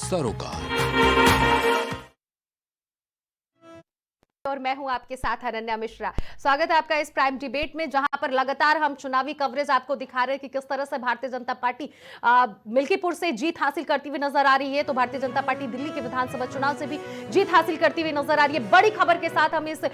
सरोकार। और मैं हूं आपके साथ अनन्या मिश्रा। स्वागत है आपका इस प्राइम डिबेट में, जहां पर लगातार हम चुनावी कवरेज आपको दिखा रहे हैं कि किस तरह से भारतीय जनता पार्टी मिल्कीपुर से जीत हासिल करती हुई नजर आ रही है, तो भारतीय जनता पार्टी दिल्ली के विधानसभा चुनाव से भी जीत हासिल करती हुई नजर आ रही है। बड़ी खबर के साथ हम इस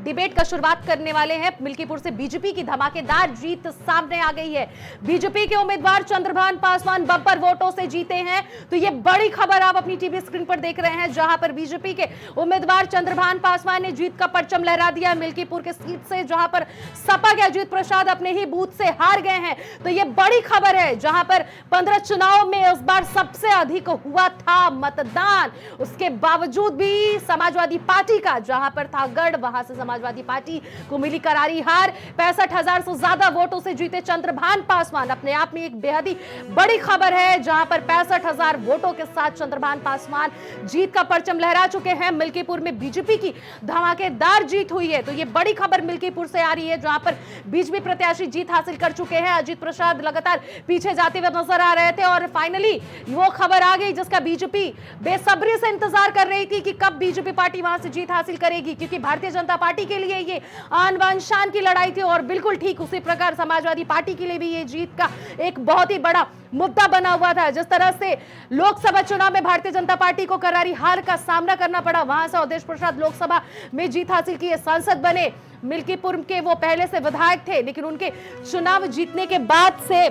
डिबेट का शुरुआत करने वाले हैं। मिल्कीपुर से बीजेपी की धमाकेदार जीत सामने आ गई है। बीजेपी के उम्मीदवार चंद्रभान पासवान बंपर वोटों से जीते हैं, तो ये बड़ी खबर आप अपनी टीवी स्क्रीन पर देख रहे हैं, जहां पर बीजेपी के उम्मीदवार चंद्रभान पासवान ने जीत का परचम लहरा दिया। मिल्कीपुर के सीट से जहां पर सपा के अजीत प्रसाद अपने ही बूथ से हार गए हैं, तो यह बड़ी खबर है। जहां पर 15 चुनाव में इस बार सबसे अधिक हुआ था मतदान, उसके बावजूद भी समाजवादी पार्टी का जहां पर था गढ़, वहां से समाजवादी पार्टी को मिली करारी हार। 65,000 से ज्यादा वोटों से जीते चंद्रभान पासवान अपने आप में एक बेहद ही बड़ी खबर है, जहां पर 65,000 वोटों के साथ चंद्रभान पासवान जीत का परचम लहरा चुके हैं। मिल्कीपुर में बीजेपी की धमाकेदार जीत हुई है, तो ये बड़ी खबर मिल्कीपुर से आ रही है, जहां पर बीजेपी प्रत्याशी जीत हासिल कर चुके हैं। अजीत प्रसाद लगातार पीछे जाते हुए नजर आ रहे थे और फाइनली वो खबर आ गई जिसका बीजेपी बेसब्री से इंतजार कर रही थी कि कब बीजेपी पार्टी वहां से जीत हासिल करेगी, क्योंकि भारतीय जनता पार्टी के लिए ये आन बान शान की लड़ाई थी और बिल्कुल ठीक उसी प्रकार समाजवादी पार्टी के लिए भी ये जीत का एक बहुत ही बड़ा मुद्दा बना हुआ था। जिस तरह से लोकसभा चुनाव में भारतीय जनता पार्टी को करारी हार का सामना करना पड़ा, वहां से अवधेश प्रसाद लोकसभा में जीत हासिल की, सांसद बने। मिल्कीपुर के वो पहले से विधायक थे, लेकिन उनके चुनाव जीतने के बाद से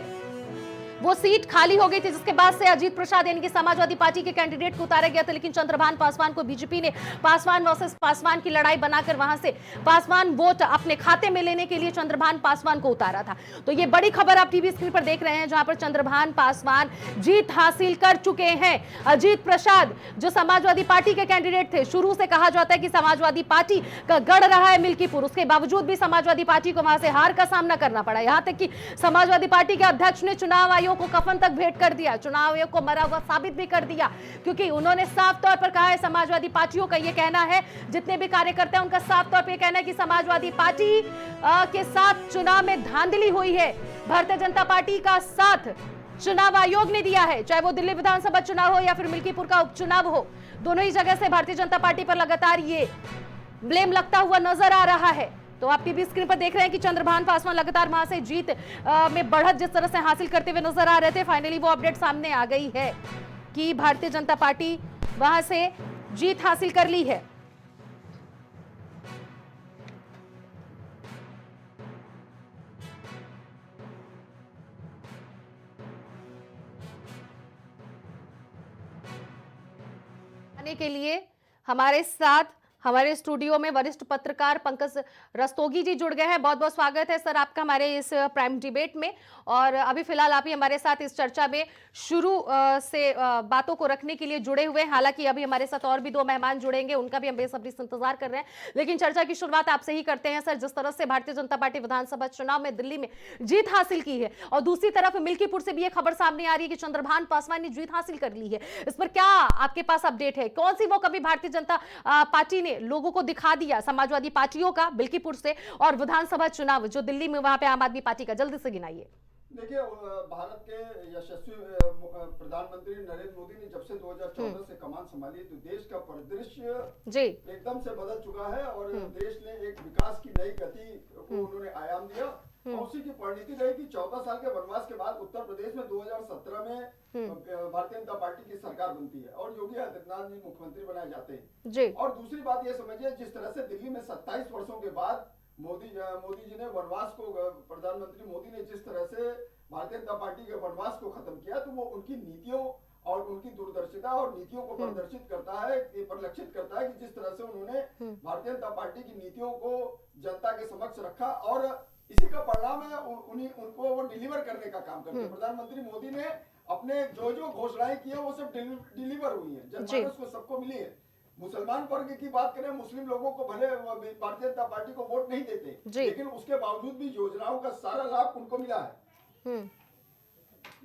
वो सीट खाली हो गई थी, जिसके बाद से अजीत प्रसाद यानी कि समाजवादी पार्टी के कैंडिडेट को उतारा गया था। लेकिन चंद्रभान पासवान को बीजेपी ने पासवान वर्सेस पासवान की लड़ाई बनाकर वहां से पासवान वोट अपने खाते में लेने के लिए चंद्रभान पासवान को उतारा था। तो ये बड़ी खबर आप टीवी स्क्रीन पर देख रहे हैं, जहां पर चंद्रभान पासवान जीत हासिल कर चुके हैं। अजीत प्रसाद जो समाजवादी पार्टी के कैंडिडेट थे, शुरू से कहा जाता है कि समाजवादी पार्टी का गढ़ रहा है मिल्कीपुर, उसके बावजूद भी समाजवादी पार्टी को वहां से हार का सामना करना पड़ा। यहां तक कि समाजवादी पार्टी के अध्यक्ष ने चुनाव आयोग को कफन तक भेंट कर दिया, चुनाव आयोग को मरा हुआ साबित भी कर दिया, क्योंकि उन्होंने साफ तौर पर कहा है, समाजवादी पार्टियों का यह कहना है, जितने भी कार्यकर्ता हैं उनका साफ तौर पर कहना है कि समाजवादी पार्टी के साथ चुनाव में धांधली हुई है। भारतीय जनता पार्टी का साथ चुनाव आयोग ने दिया है, चाहे वो दिल्ली विधानसभा चुनाव हो या फिर मिल्कीपुर का उपचुनाव हो, दोनों ही जगह से भारतीय जनता पार्टी पर लगातार ये ब्लेम लगता हुआ नजर आ रहा है। तो आप टीवी स्क्रीन पर देख रहे हैं कि चंद्रभान पासवान लगातार वहां से जीत में बढ़त जिस तरह से हासिल करते हुए नजर आ रहे थे, फाइनली वो अपडेट सामने आ गई है कि भारतीय जनता पार्टी वहां से जीत हासिल कर ली है। आने के लिए हमारे साथ हमारे स्टूडियो में वरिष्ठ पत्रकार पंकज रस्तोगी जी जुड़ गए हैं। बहुत बहुत स्वागत है सर आपका हमारे इस प्राइम डिबेट में। और अभी फिलहाल आप ही हमारे साथ इस चर्चा में शुरू से बातों को रखने के लिए जुड़े हुए हैं। हालांकि अभी हमारे साथ और भी दो मेहमान जुड़ेंगे, उनका भी हम बेसब्री से इंतजार कर रहे हैं, लेकिन चर्चा की शुरुआत आपसे ही करते हैं सर। जिस तरह से भारतीय जनता पार्टी विधानसभा चुनाव में दिल्ली में जीत हासिल की है और दूसरी तरफ मिल्कीपुर से भी यह खबर सामने आ रही है कि चंद्रभान पासवान ने जीत हासिल कर ली है, इस पर क्या आपके पास अपडेट है? कौन सी वो कभी भारतीय जनता पार्टी ने लोगों को दिखा दिया समाजवादी पार्टियों का मिल्कीपुर से, और विधानसभा चुनाव जो दिल्ली में वहां पे आम आदमी पार्टी का, जल्दी से गिनाइए। देखिए, भारत के यशस्वी प्रधानमंत्री नरेंद्र मोदी ने जब से 2014 से कमान संभाली, तो देश का परिदृश्य जी एकदम से बदल चुका है और देश ने एक विकास की नई गति को उन्होंने आयाम दिया। और उसी की परिणति रही कि 14 साल के वनवास के बाद उत्तर प्रदेश में 2017 में भारतीय जनता पार्टी की सरकार बनती है और योगी आदित्यनाथ जी मुख्यमंत्री बनाए जाते हैं जी। और दूसरी बात ये समझिए, जिस तरह से दिल्ली में 27 वर्षों के बाद मोदी जी ने वनवास को, प्रधानमंत्री मोदी ने जिस तरह से भारतीय जनता पार्टी के वनवास को खत्म किया, तो वो उनकी नीतियों और उनकी दूरदर्शिता और नीतियों को प्रदर्शित करता है, परिलक्षित करता है कि जिस तरह से उन्होंने भारतीय जनता पार्टी की नीतियों को जनता के समक्ष रखा और इसी का परिणाम है उनको वो डिलीवर करने का काम करते हैं। प्रधानमंत्री मोदी ने अपने जो घोषणाएं की है वो सब डिलीवर हुई है, जनमानस को सबको मिली है। मुसलमान वर्ग की बात करें, मुस्लिम लोगों को भले भारतीय जनता पार्टी को वोट नहीं देते, लेकिन उसके बावजूद भी योजनाओं का सारा लाभ उनको मिला है।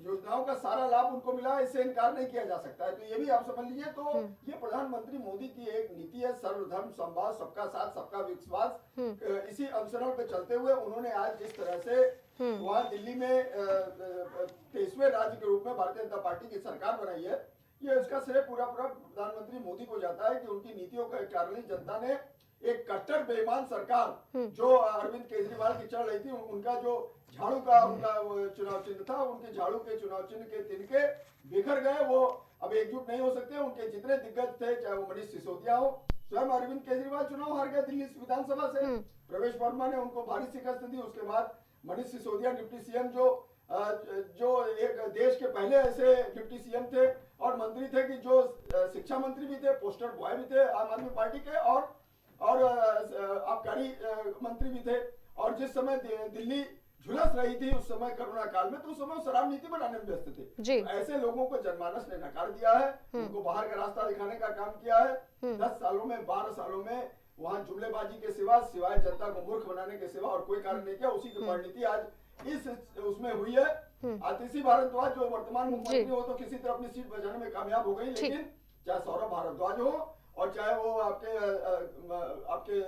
योजनाओं का सारा लाभ उनको मिला है, इससे इनकार नहीं किया जा सकता है। तो ये भी आप समझ लीजिए, तो ये प्रधानमंत्री मोदी की एक नीति है, सर्वधर्म समभाव, सबका साथ सबका विश्वास। इसी अनुसरण पे चलते हुए उन्होंने आज जिस तरह से वहाँ दिल्ली में 23वें राज्य के रूप में भारतीय जनता पार्टी की सरकार बनाई है, ये इसका श्रेय पूरा पूरा प्रधानमंत्री मोदी को जाता है कि उनकी नीतियों के कारण ही जनता ने एक कट्टर बेईमान सरकार जो अरविंद केजरीवाल की चल रही थी, उनका जो झाड़ू का उनका चुनाव चिन्ह था, उनके झाड़ू के चुनाव चिन्ह के तिनके बिखर गए। वो अब एकजुट नहीं हो सकते। उनके जितने दिग्गज थे, चाहे वो मनीष सिसोदिया हो, स्वयं अरविंद केजरीवाल चुनाव हार गए दिल्ली विधानसभा से। प्रवेश वर्मा ने उनको भारी शिकस्त दी। उसके बाद मनीष सिसोदिया डिप्टी सीएम जो एक देश के पहले ऐसे डिप्टी सीएम थे और मंत्री थे कि जो शिक्षा मंत्री भी थे, पोस्टर बॉय भी थे आम आदमी पार्टी के, और आबकारी मंत्री भी थे। और जिस समय दिल्ली झुलस रही थी उस समय कोरोना काल में, तो उस समय शराब नीति बनाने में व्यस्त थे। तो ऐसे लोगों को जनमानस ने नकार दिया है, उनको बाहर का रास्ता दिखाने का काम किया है। 10 सालों में 12 सालों में वहां जुमलेबाजी के सिवाय जनता को मूर्ख बनाने के सिवा और कोई कारण नहीं किया। उसी की परिणति आज इस उसमें हुई है। आतिशी भारद्वाज जो वर्तमान मुख्यमंत्री हो, तो किसी तरह अपनी सीट बचाने में कामयाब हो गई, लेकिन चाहे सौरभ भारद्वाज हो और चाहे वो आपके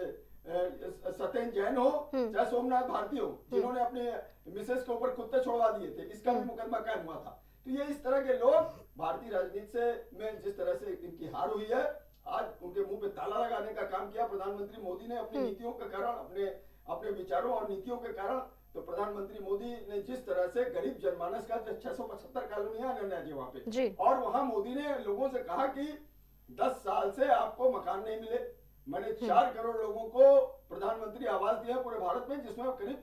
सत्येंद्र जैन हो, चाहे सोमनाथ भारती हो, जिन्होंने अपने मिसेस के ऊपर कुत्ते छोड़वा दिए थे, इसका भी मुकदमा कायम हुआ था। तो ये इस तरह के लोग भारतीय राजनीति में जिस तरह से इनकी हार हुई है, आज उनके मुंह पे ताला लगाने का काम किया प्रधानमंत्री मोदी ने अपनी नीतियों के कारण, अपने विचारों और नीतियों के कारण। तो प्रधानमंत्री मोदी ने जिस तरह से गरीब जनमानस का 675 कॉलोनियां निर्णय वहां पे, और वहां मोदी ने लोगों से कहा कि 10 साल से आपको मकान नहीं मिले। मैंने 4 करोड़ लोगों को प्रधानमंत्री आवास दिया पूरे भारत में, जिसमें करीब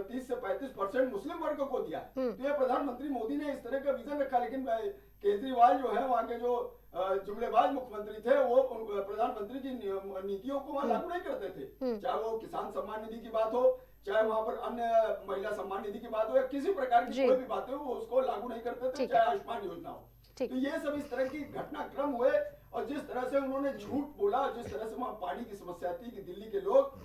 30 से 35% मुस्लिम वर्ग को दिया। तो ये प्रधानमंत्री मोदी ने इस तरह का विजन रखा। लेकिन केजरीवाल जो है, वहाँ के जो जुमलेबाज मुख्यमंत्री थे, वो प्रधानमंत्री की नीतियों को वहां लागू नहीं करते थे। चाहे वो किसान सम्मान निधि की बात हो, चाहे वहां पर अन्य महिला सम्मान निधि की बात हो, या किसी प्रकार की कोई भी बातें हो, वो उसको लागू नहीं करते थे, चाहे आयुष्मान योजना हो। तो ये सब इस तरह की घटनाक्रम हुए। और जिस तरह से उन्होंने झूठ बोला, जिस तरह से वहां पानी की समस्या थी कि दिल्ली के लोग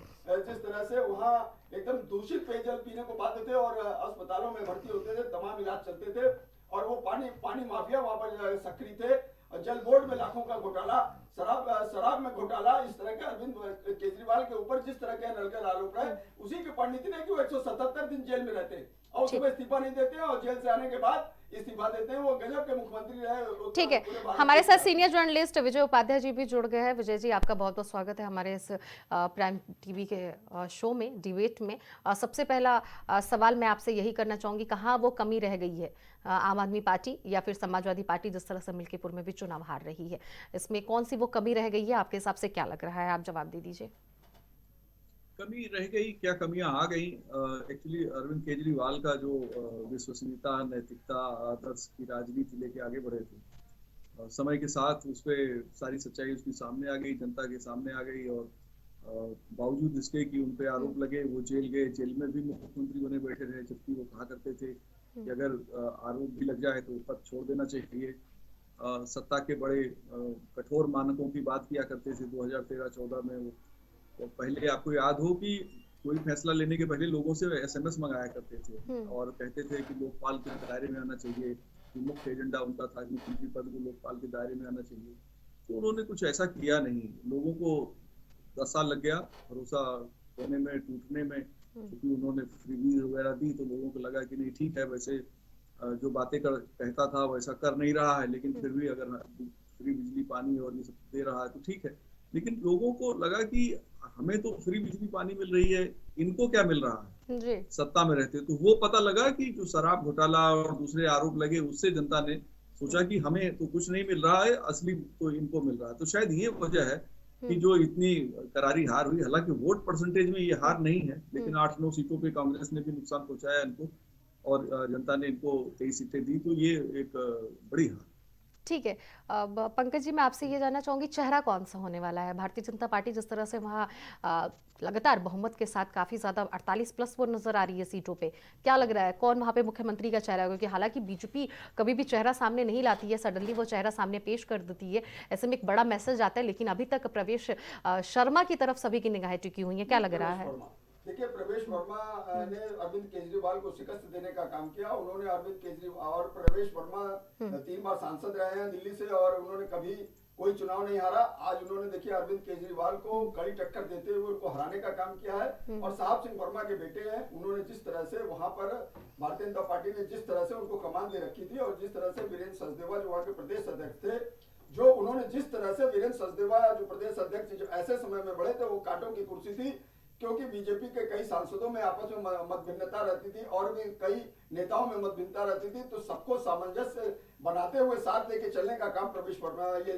जिस तरह से वहां एकदम दूषित पेयजल पीने को पाते थे और अस्पतालों में भर्ती होते थे, तमाम इलाज चलते थे, और वो पानी माफिया वहां पर सक्रिय थे। जल बोर्ड में लाखों का घोटाला, शराब में घोटाला, इस तरह के अरविंद केजरीवाल के ऊपर जिस तरह के नलगल आरोप है, उसी की परिणति ने कि वो 177 दिन जेल में रहते हैं और उसमें इस्तीफा नहीं देते हैं, और जेल से आने के बाद इस्तीफा देते हैं। वो गजब के मुख्यमंत्री रहे। ठीक है, हमारे साथ सीनियर जर्नलिस्ट विजय उपाध्याय जी भी जुड़ गए हैं। विजय जी, आपका बहुत बहुत स्वागत है हमारे इस प्राइम टीवी के शो में, डिबेट में। सबसे पहला सवाल मैं आपसे यही करना चाहूंगी, कहाँ वो कमी रह गई है आम आदमी पार्टी या फिर समाजवादी पार्टी जिस तरह से मिल्कीपुर में भी चुनाव हार रही है, इसमें कौन सी वो कमी रह गई है आपके हिसाब से, क्या लग रहा है? आप जवाब दे दीजिए। कमी रह गई क्या, कमियां आ गई। एक्चुअली अरविंद केजरीवाल का जो विश्वसनीयता, नैतिकता, आदर्श की राजनीति लेके आगे बढ़े थे, समय के साथ उस पर सारी सच्चाई उसकी सामने आ गई, जनता के सामने आ गई। और बावजूद इसके कि उन पे आरोप लगे, वो जेल गए, जेल में भी मुख्यमंत्री बने बैठे रहे, जबकि वो कहा करते थे कि अगर आरोप भी लग जाए तो पद छोड़ देना चाहिए। सत्ता के बड़े कठोर मानकों की बात किया करते थे 2013-14 में। वो तो पहले आपको याद हो कि कोई फैसला लेने के पहले लोगों से SMS मंगाया करते थे और कहते थे कि लोकपाल के दायरे में आना चाहिए। मुख्य एजेंडा उनका था मुख्यमंत्री पद को लोकपाल के दायरे में आना चाहिए। तो उन्होंने कुछ ऐसा किया नहीं। लोगों को 10 साल लग गया भरोसा होने में, टूटने में, क्योंकि उन्होंने फ्रीबीज वगैरह दी तो लोगों को लगा कि नहीं ठीक है, वैसे जो बातें कहता था वैसा कर नहीं रहा है, लेकिन फिर भी अगर फ्री बिजली पानी और ये सब दे रहा है तो ठीक है। लेकिन लोगों को लगा कि हमें तो फ्री बिजली पानी मिल रही है, इनको क्या मिल रहा है जी। सत्ता में रहते। तो वो पता लगा कि जो शराब घोटाला और दूसरे आरोप लगे, उससे जनता ने सोचा कि हमें तो कुछ नहीं मिल रहा है, असली तो इनको मिल रहा है। तो शायद ये वजह है कि जो इतनी करारी हार हुई। हालांकि वोट परसेंटेज में ये हार नहीं है, लेकिन 8-9 सीटों पे कांग्रेस ने भी नुकसान पहुंचाया इनको, और जनता ने इनको 23 सीटें दी। तो ये एक बड़ी हार। ठीक है, अब पंकज जी मैं आपसे ये जानना चाहूंगी, चेहरा कौन सा होने वाला है? भारतीय जनता पार्टी जिस तरह से वहाँ लगातार बहुमत के साथ काफी ज्यादा 48+ वो नजर आ रही है सीटों पे, क्या लग रहा है कौन वहाँ पे मुख्यमंत्री का चेहरा है? क्योंकि हालांकि बीजेपी कभी भी चेहरा सामने नहीं लाती है, सडनली वो चेहरा सामने पेश कर देती है, ऐसे में एक बड़ा मैसेज आता है, लेकिन अभी तक प्रवेश शर्मा की तरफ सभी की निगाहें टिकी हुई है, क्या लग रहा है? देखिए, प्रवेश वर्मा ने अरविंद केजरीवाल को शिकस्त देने का काम किया। उन्होंने अरविंद केजरीवाल और प्रवेश वर्मा 3 बार सांसद रहे हैं दिल्ली से, और उन्होंने कभी कोई चुनाव नहीं हारा। आज उन्होंने देखिए अरविंद केजरीवाल को कड़ी टक्कर देते हुए उनको हराने का काम किया है। और साहब सिंह वर्मा के बेटे हैं, उन्होंने जिस तरह से वहां पर भारतीय जनता पार्टी ने जिस तरह से उनको कमान दे रखी थी, और जिस तरह से वीरेंद्र सचदेवा जो वहां के प्रदेश अध्यक्ष थे, जो उन्होंने जिस तरह से वीरेंद्र सचदेवा जो प्रदेश अध्यक्ष जो ऐसे समय में बढ़े थे, वो कांटों की कुर्सी थी, क्योंकि बीजेपी के कई सांसदों में आपस में मतभिन्नता रहती थी और भी कई नेताओं में मतभिन्नता रहती थी। तो सबको सामंजस्य बनाते हुए साथ लेके चलने का काम प्रवेश वर्मा ये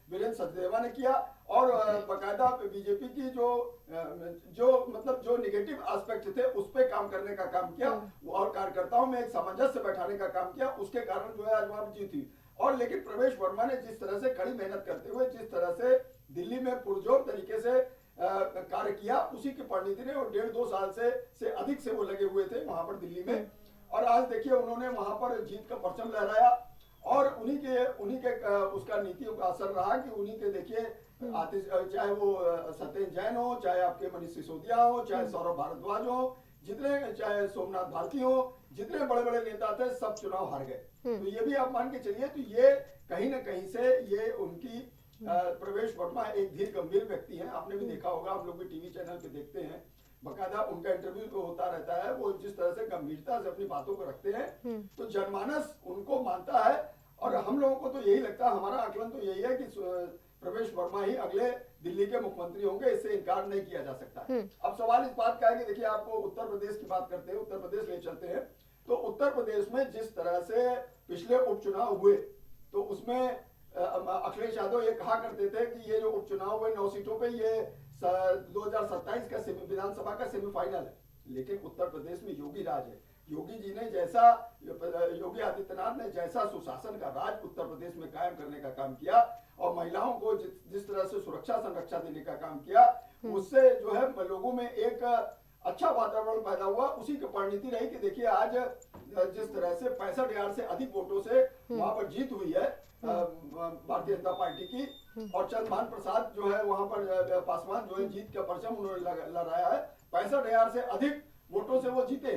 वीरेंद्र सचदेवा ने किया। और बाकायदा बीजेपी की जो मतलब जो निगेटिव एस्पेक्ट थे उस पर काम करने का काम किया और कार्यकर्ताओं में एक सामंजस्य बैठाने का काम किया। उसके कारण जो है आज वहां जीती। और लेकिन प्रवेश वर्मा ने जिस तरह से कड़ी मेहनत करते हुए जिस तरह से दिल्ली में पुरजोर तरीके से कार्य किया, उसी की परिणति ने, और 1.5-2 साल से अधिक से वो लगे हुए थे वहां पर दिल्ली में। और आज देखिए उन्होंने वहां पर जीत का परचम लहराया और उन्हीं के उसका नीतियों का असर रहा कि उन्हीं के देखिए चाहे वो सत्येंद्र जैन हो, चाहे आपके मनीष सिसोदिया हो, चाहे सौरभ भारद्वाज हो, जितने चाहे सोमनाथ भारती हो, जितने बड़े बड़े नेता थे सब चुनाव हार गए। तो ये भी आप मान के चलिए, तो ये कहीं ना कहीं से ये उनकी प्रवेश वर्मा एक धीर गंभीर व्यक्ति हैं। आपने भी देखा होगा, आप लोग भी टीवी चैनल पे देखते हैं, बकायदा उनका इंटरव्यू तो होता रहता है। वो जिस तरह से गंभीरता से अपनी बातों को रखते हैं तो जनमानस उनको मानता है। और हम लोगों को तो यही लगता है, हमारा आकलन तो यही है कि प्रवेश वर्मा ही अगले दिल्ली के मुख्यमंत्री होंगे, इससे इनकार नहीं किया जा सकता। अब सवाल इस बात का है कि देखिए, आपको उत्तर प्रदेश की बात करते हैं, उत्तर प्रदेश ले चलते हैं। तो उत्तर प्रदेश में जिस तरह से पिछले उपचुनाव हुए, तो उसमें अखिलेश यादव ये कहा करते थे कि ये जो उपचुनाव हुए 9 सीटों पे, ये 2027 का विधानसभा का सेमीफाइनल है। लेकिन उत्तर प्रदेश में योगी राज है। योगी जी ने जैसा, योगी आदित्यनाथ ने जैसा सुशासन का राज उत्तर प्रदेश में कायम करने का काम किया और महिलाओं को जिस तरह से सुरक्षा संरक्षा देने का काम किया, उससे जो है लोगों में एक अच्छा वातावरण पैदा हुआ। उसी की परिणति रही कि देखिए आज जिस तरह से 65,000 से अधिक वोटों से वहां पर जीत हुई है भारतीय जनता पार्टी की। और चंद्रभान प्रसाद जो है वहां पर पासवान जो है जीत का परचम उन्होंने लहराया है। 65,000 से अधिक वोटों से वो जीते।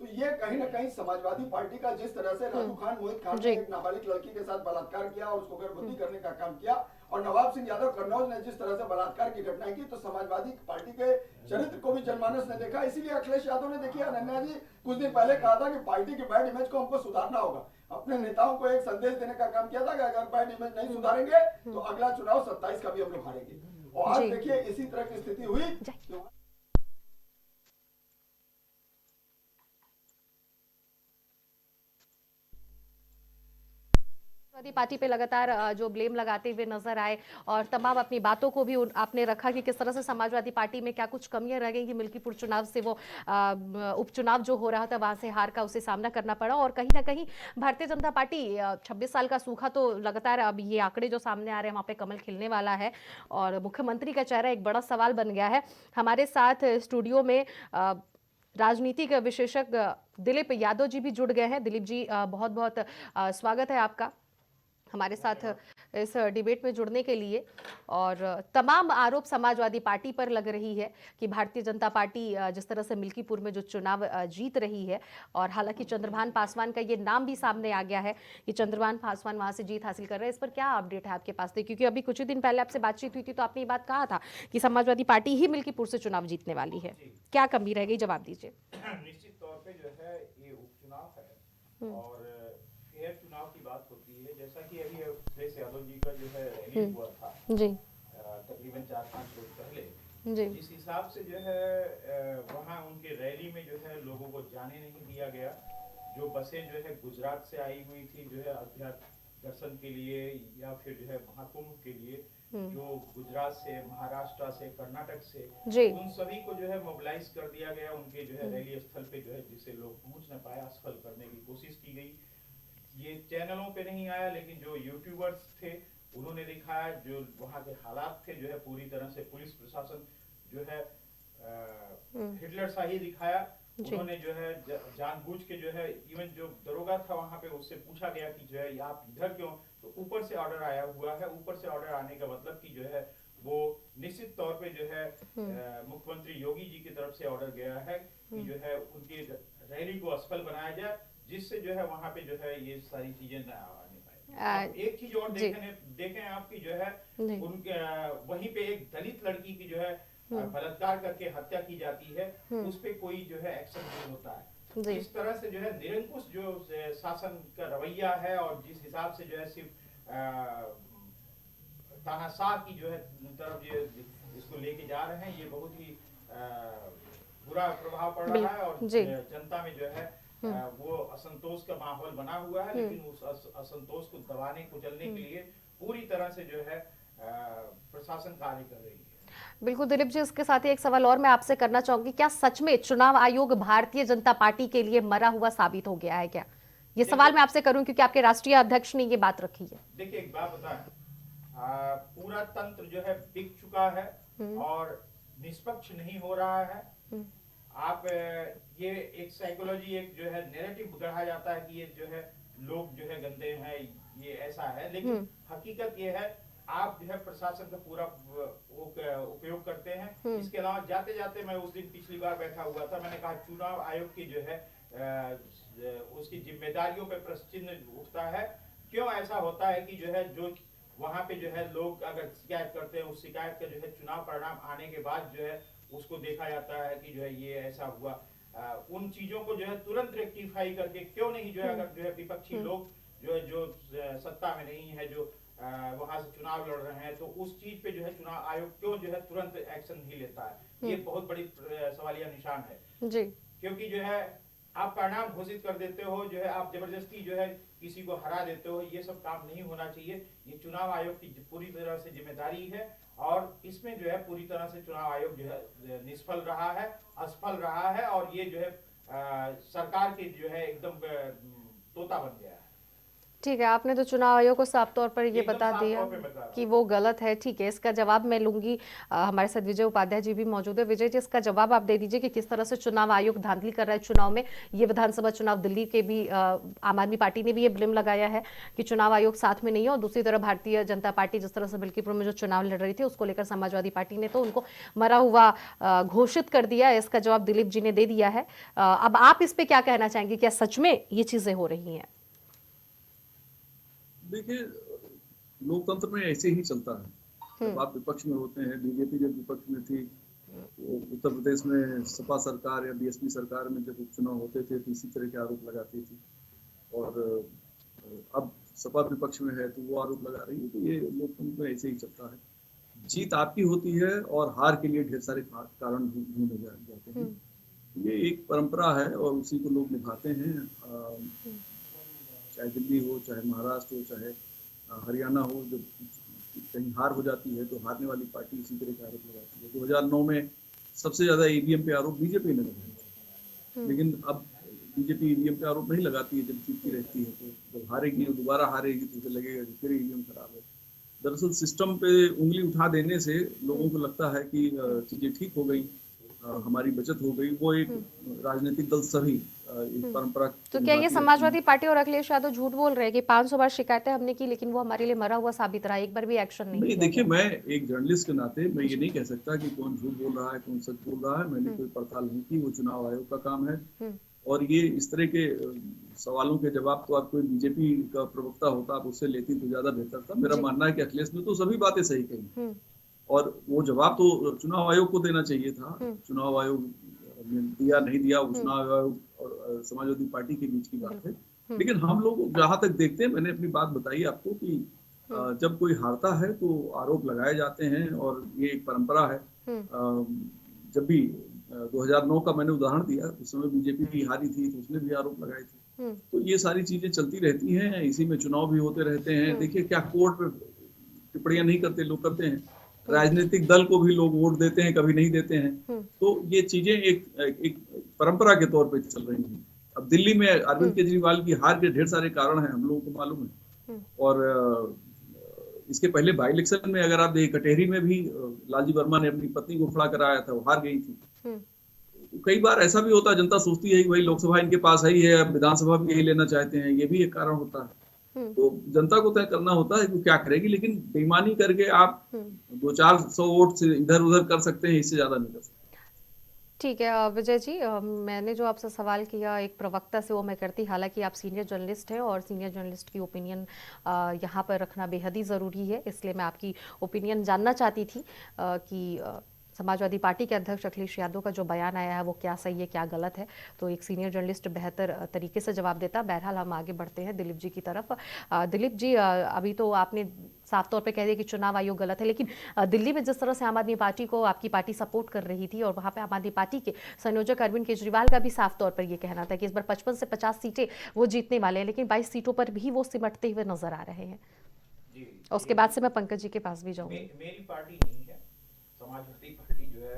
तो ये कहीं ना कहीं समाजवादी पार्टी का जिस तरह से राजू खान मोहित खान ने एक नाबालिग लड़की के साथ बलात्कार किया और उसको गर्भवती करने का काम किया, और नवाब सिंह यादव कन्नौज ने जिस तरह से बलात्कार की घटनाएं की, तो समाजवादी पार्टी के चरित्र को भी जनमानस ने देखा। इसीलिए अखिलेश यादव ने, देखिए अनन्या जी कुछ दिन पहले कहा था कि पार्टी के बैड इमेज को हमको सुधारना होगा। अपने नेताओं को एक संदेश देने का काम किया था कि अगर बैड इमेज नहीं सुधारेंगे तो अगला चुनाव 27 का भी हम लोग हारेंगे। और आज देखिए इसी तरह की स्थिति हुई। समाजवादी पार्टी पे लगातार जो ब्लेम लगाते हुए नजर आए और तमाम अपनी बातों को भी आपने रखा कि किस तरह से समाजवादी पार्टी में क्या कुछ कमियां रह गई कि मिल्कीपुर चुनाव से वो उपचुनाव जो हो रहा था वहां से हार का उसे सामना करना पड़ा। और कहीं ना कहीं भारतीय जनता पार्टी 26 साल का सूखा तो लगातार, अब ये आंकड़े जो सामने आ रहे हैं वहां पे कमल खिलने वाला है और मुख्यमंत्री का चेहरा एक बड़ा सवाल बन गया है। हमारे साथ स्टूडियो में राजनीतिक विशेषज्ञ दिलीप यादव जी भी जुड़ गए हैं। दिलीप जी, बहुत बहुत स्वागत है आपका हमारे साथ इस डिबेट में जुड़ने के लिए। और तमाम आरोप समाजवादी पार्टी पर लग रही है कि भारतीय जनता पार्टी जिस तरह से मिल्कीपुर में जो चुनाव जीत रही है, और हालांकि चंद्रभान पासवान का ये नाम भी सामने आ गया है कि चंद्रभान पासवान वहां से जीत हासिल कर रहे हैं, इस पर क्या अपडेट है आपके पास? क्योंकि अभी कुछ ही दिन पहले आपसे बातचीत हुई थी तो आपने ये बात कहा था कि समाजवादी पार्टी ही मिल्कीपुर से चुनाव जीतने वाली है। क्या कमी रह गई, जवाब दीजिए। निश्चित तौर पर जो है ये उपचुनाव है और फेयर चुनाव की बात होती है। जैसा कि अभी अखिलेश यादव जी का जो है रैली हुआ था जी तकरीबन 4-5 रोज पहले, जी, जिस हिसाब से जो है वहाँ उनके रैली में जो है लोगों को जाने नहीं दिया गया। जो बसें जो है गुजरात से आई हुई थी जो है अध्यात्म दर्शन के लिए या फिर जो है महाकुंभ के लिए, जो गुजरात से, महाराष्ट्र से, कर्नाटक से, उन सभी को जो है मोबिलाइज कर दिया गया उनके जो है रैली स्थल पे, जो है जिससे लोग पहुंच न पाए, असफल करने की कोशिश की गई। ये चैनलों पे नहीं आया, लेकिन जो यूट्यूबर्स थे उन्होंने दिखाया, जो वहाँ के हालात थे जो है पूरी तरह से पुलिस प्रशासन जो है हिटलर सा ही दिखाया। उन्होंने जो है जानबूझ के जो है, इवन जो दरोगा था वहाँ पे उससे पूछा गया कि जो है आप इधर क्यों, तो ऊपर से ऑर्डर आया हुआ है। ऊपर से ऑर्डर आने का मतलब कि जो है वो निश्चित तौर पे जो है मुख्यमंत्री योगी जी की तरफ से ऑर्डर गया है कि जो है उनकी रैली को असफल बनाया जाए, जिससे जो है वहाँ पे जो है ये सारी चीजें न आने पाए। एक चीज और देखें आपकी जो है उनके वहीं पे एक दलित लड़की की जो है बलात्कार करके हत्या की जाती है, उस पे कोई जो है एक्शन नहीं होता है। इस तरह से जो है निरंकुश जो शासन का रवैया है और जिस हिसाब से जो है सिर्फ तानाशाह की जो है तरफ ये इसको लेके जा रहे हैं, ये बहुत ही बुरा प्रभाव पड़ रहा है और जनता में जो है वो असंतोष का माहौल बना हुआ है। लेकिन उस असंतोष को दबाने कुचलने के लिए पूरी तरह से जो है प्रशासन कार्य कर रही है। बिल्कुल दिलीप जी, इसके साथ ही एक सवाल और मैं आपसे करना चाहूंगी, क्या सच में चुनाव आयोग भारतीय जनता पार्टी के लिए मरा हुआ साबित हो गया है क्या? ये सवाल मैं आपसे करूं क्योंकि आपके राष्ट्रीय अध्यक्ष ने ये बात रखी है। देखिए एक बात बताएं, पूरा तंत्र जो है बिक चुका है और निष्पक्ष नहीं हो रहा है। आप ये एक साइकोलॉजी, एक जो है नैरेटिव गढ़ा जाता है कि ये जो है लोग जो है गंदे हैं, ये ऐसा है, लेकिन हकीकत ये है आप जो है प्रशासन का पूरा उपयोग करते हैं। इसके अलावा जाते जाते मैं उस दिन पिछली बार बैठा हुआ था, मैंने कहा चुनाव आयोग की जो है उसकी जिम्मेदारियों पे प्रश्न चिन्ह उठता है। क्यों ऐसा होता है कि जो है जो वहां पे जो है लोग अगर शिकायत करते हैं, उस शिकायत का जो है चुनाव परिणाम आने के बाद जो है उसको देखा जाता है कि जो है ये ऐसा हुआ। उन चीजों को जो है तुरंत रेक्टिफाई करके क्यों नहीं जो है अगर जो है विपक्षी लोग जो है जो सत्ता में नहीं है, जो वहां से चुनाव लड़ रहे हैं, तो उस चीज पे जो है चुनाव आयोग क्यों जो है तुरंत एक्शन नहीं लेता है? ये बहुत बड़ी सवालिया निशान है जी। क्योंकि जो है आप परिणाम घोषित कर देते हो, जो है आप जबरदस्ती जो है किसी को हरा देते हो, ये सब काम नहीं होना चाहिए। ये चुनाव आयोग की पूरी तरह से जिम्मेदारी है और इसमें जो है पूरी तरह से चुनाव आयोग जो है निष्फल रहा है, असफल रहा है और ये जो है सरकार के जो है एकदम तोता बन गया है। ठीक है, आपने तो चुनाव आयोग को साफ तौर पर ये बता दिया कि वो गलत है। ठीक है, इसका जवाब मैं लूंगी। हमारे साथ विजय उपाध्याय जी भी मौजूद है। विजय जी, इसका जवाब आप दे दीजिए कि किस तरह से चुनाव आयोग धांधली कर रहा है चुनाव में। ये विधानसभा चुनाव दिल्ली के भी आम आदमी पार्टी ने भी ये ब्लेम लगाया है कि चुनाव आयोग साथ में नहीं है, और दूसरी तरफ भारतीय जनता पार्टी जिस तरह से मिल्कीपुर में जो चुनाव लड़ रही थी उसको लेकर समाजवादी पार्टी ने तो उनको मरा हुआ घोषित कर दिया। इसका जवाब दिलीप जी ने दे दिया है। अब आप इस पे क्या कहना चाहेंगे, क्या सच में ये चीजें हो रही हैं? देखिए, लोकतंत्र में ऐसे ही चलता है। जब आप विपक्ष में होते हैं, बीजेपी जब विपक्ष में थी, उत्तर प्रदेश में सपा सरकार या बीएसपी सरकार में जब उपचुनाव होते थे तो इसी तरह के आरोप लगाती थी, और अब सपा विपक्ष में है तो वो आरोप लगा रही है। तो ये लोकतंत्र में ऐसे ही चलता है। जीत आपकी होती है और हार के लिए ढेर सारे कारण ढूंढे जाते हैं। ये एक परंपरा है और उसी को लोग निभाते हैं। चाहे दिल्ली हो, चाहे महाराष्ट्र हो, चाहे हरियाणा हो, जब कहीं हार हो जाती है तो हारने वाली पार्टी इसी तरह के आरोप लगाती है। 2009 में सबसे ज्यादा ईवीएम पे आरोप बीजेपी ने लगाए, लेकिन अब बीजेपी ईवीएम पे आरोप नहीं लगाती है जब जीतती रहती है। तो जब हारेगी और दोबारा हारेगी तो उसे लगेगा कि फिर ईवीएम खराब है। दरअसल सिस्टम पे उंगली उठा देने से लोगों को लगता है कि चीजें ठीक हो गई, हमारी बचत हो गई। वो एक राजनीतिक दल सभी परंपरा। तो क्या ये समाजवादी पार्टी और अखिलेश यादव झूठ बोल रहे हैं कि 500 बार शिकायतें हमने की लेकिन वो हमारे लिए मरा हुआ साबित रहा, एक बार भी एक्शन नहीं? देखिए, मैं एक जर्नलिस्ट के नाते मैं ये नहीं कह सकता कि कौन झूठ बोल रहा है, कौन सच बोल रहा है। मैंने कोई पड़ताल नहीं की, वो चुनाव आयोग का काम है। और ये इस तरह के सवालों के जवाब तो आप कोई बीजेपी का प्रवक्ता होता, आप उससे लेती तो ज्यादा बेहतर था। मेरा मानना है कि अखिलेश ने तो सभी बातें सही कही और वो जवाब तो चुनाव आयोग को देना चाहिए था। चुनाव आयोग ने दिया नहीं दिया, चुनाव आयोग और समाजवादी पार्टी के बीच की बात है। लेकिन हम लोग जहां तक देखते हैं, मैंने अपनी बात बताई आपको कि जब कोई हारता है तो आरोप लगाए जाते हैं और ये एक परंपरा है। जब भी 2009 का मैंने उदाहरण दिया, उस समय बीजेपी भी हारी थी तो उसने भी आरोप लगाए थे। तो ये सारी चीजें चलती रहती हैं, इसी में चुनाव भी होते रहते हैं। देखिए, क्या कोर्ट टिप्पणियां नहीं करते, लोग करते हैं। राजनीतिक दल को भी लोग वोट देते हैं, कभी नहीं देते हैं। तो ये चीजें एक परंपरा के तौर पे चल रही हैं। अब दिल्ली में अरविंद केजरीवाल की हार के ढेर सारे कारण हैं, हम लोगों को मालूम है। और इसके पहले बाई इलेक्शन में अगर आप देखें, कटेहरी में भी लालजी वर्मा ने अपनी पत्नी को खड़ा कराया था, वो हार गई थी। तो कई बार ऐसा भी होता है, जनता सोचती है कि भाई लोकसभा इनके पास ही है, अब विधानसभा भी यही लेना चाहते हैं, ये भी एक कारण होता है। तो जनता को तय करना होता है कि क्या करेगी। लेकिन बेईमानी करके आप 200-400 वोट से इधर उधर कर सकते हैं, इससे ज्यादा नहीं कर सकते। ठीक है विजय जी, मैंने जो आपसे सवाल किया एक प्रवक्ता से वो मैं करती, हालांकि आप सीनियर जर्नलिस्ट हैं और सीनियर जर्नलिस्ट की ओपिनियन यहाँ पर रखना बेहद ही ज़रूरी है, इसलिए मैं आपकी ओपिनियन जानना चाहती थी कि समाजवादी पार्टी के अध्यक्ष अखिलेश यादव का जो बयान आया है वो क्या सही है क्या गलत है, तो एक सीनियर जर्नलिस्ट बेहतर तरीके से जवाब देता। बहरहाल हम आगे बढ़ते हैं दिलीप जी की तरफ। दिलीप जी, अभी तो आपने साफ तौर पे कह दिया कि चुनाव आयोग गलत है, लेकिन दिल्ली में जिस तरह से आम आदमी पार्टी को आपकी पार्टी सपोर्ट कर रही थी और वहां पे आम आदमी पार्टी के संयोजक अरविंद केजरीवाल का भी साफ तौर पर यह कहना था कि इस बार 55 से 50 सीटें वो जीतने वाले हैं, लेकिन 22 सीटों पर भी वो सिमटते हुए नजर आ रहे हैं। जी, और उसके बाद से मैं पंकज जी के पास भी जाऊंगी। मेरी पार्टी नहीं है, समाजवादी पार्टी जो है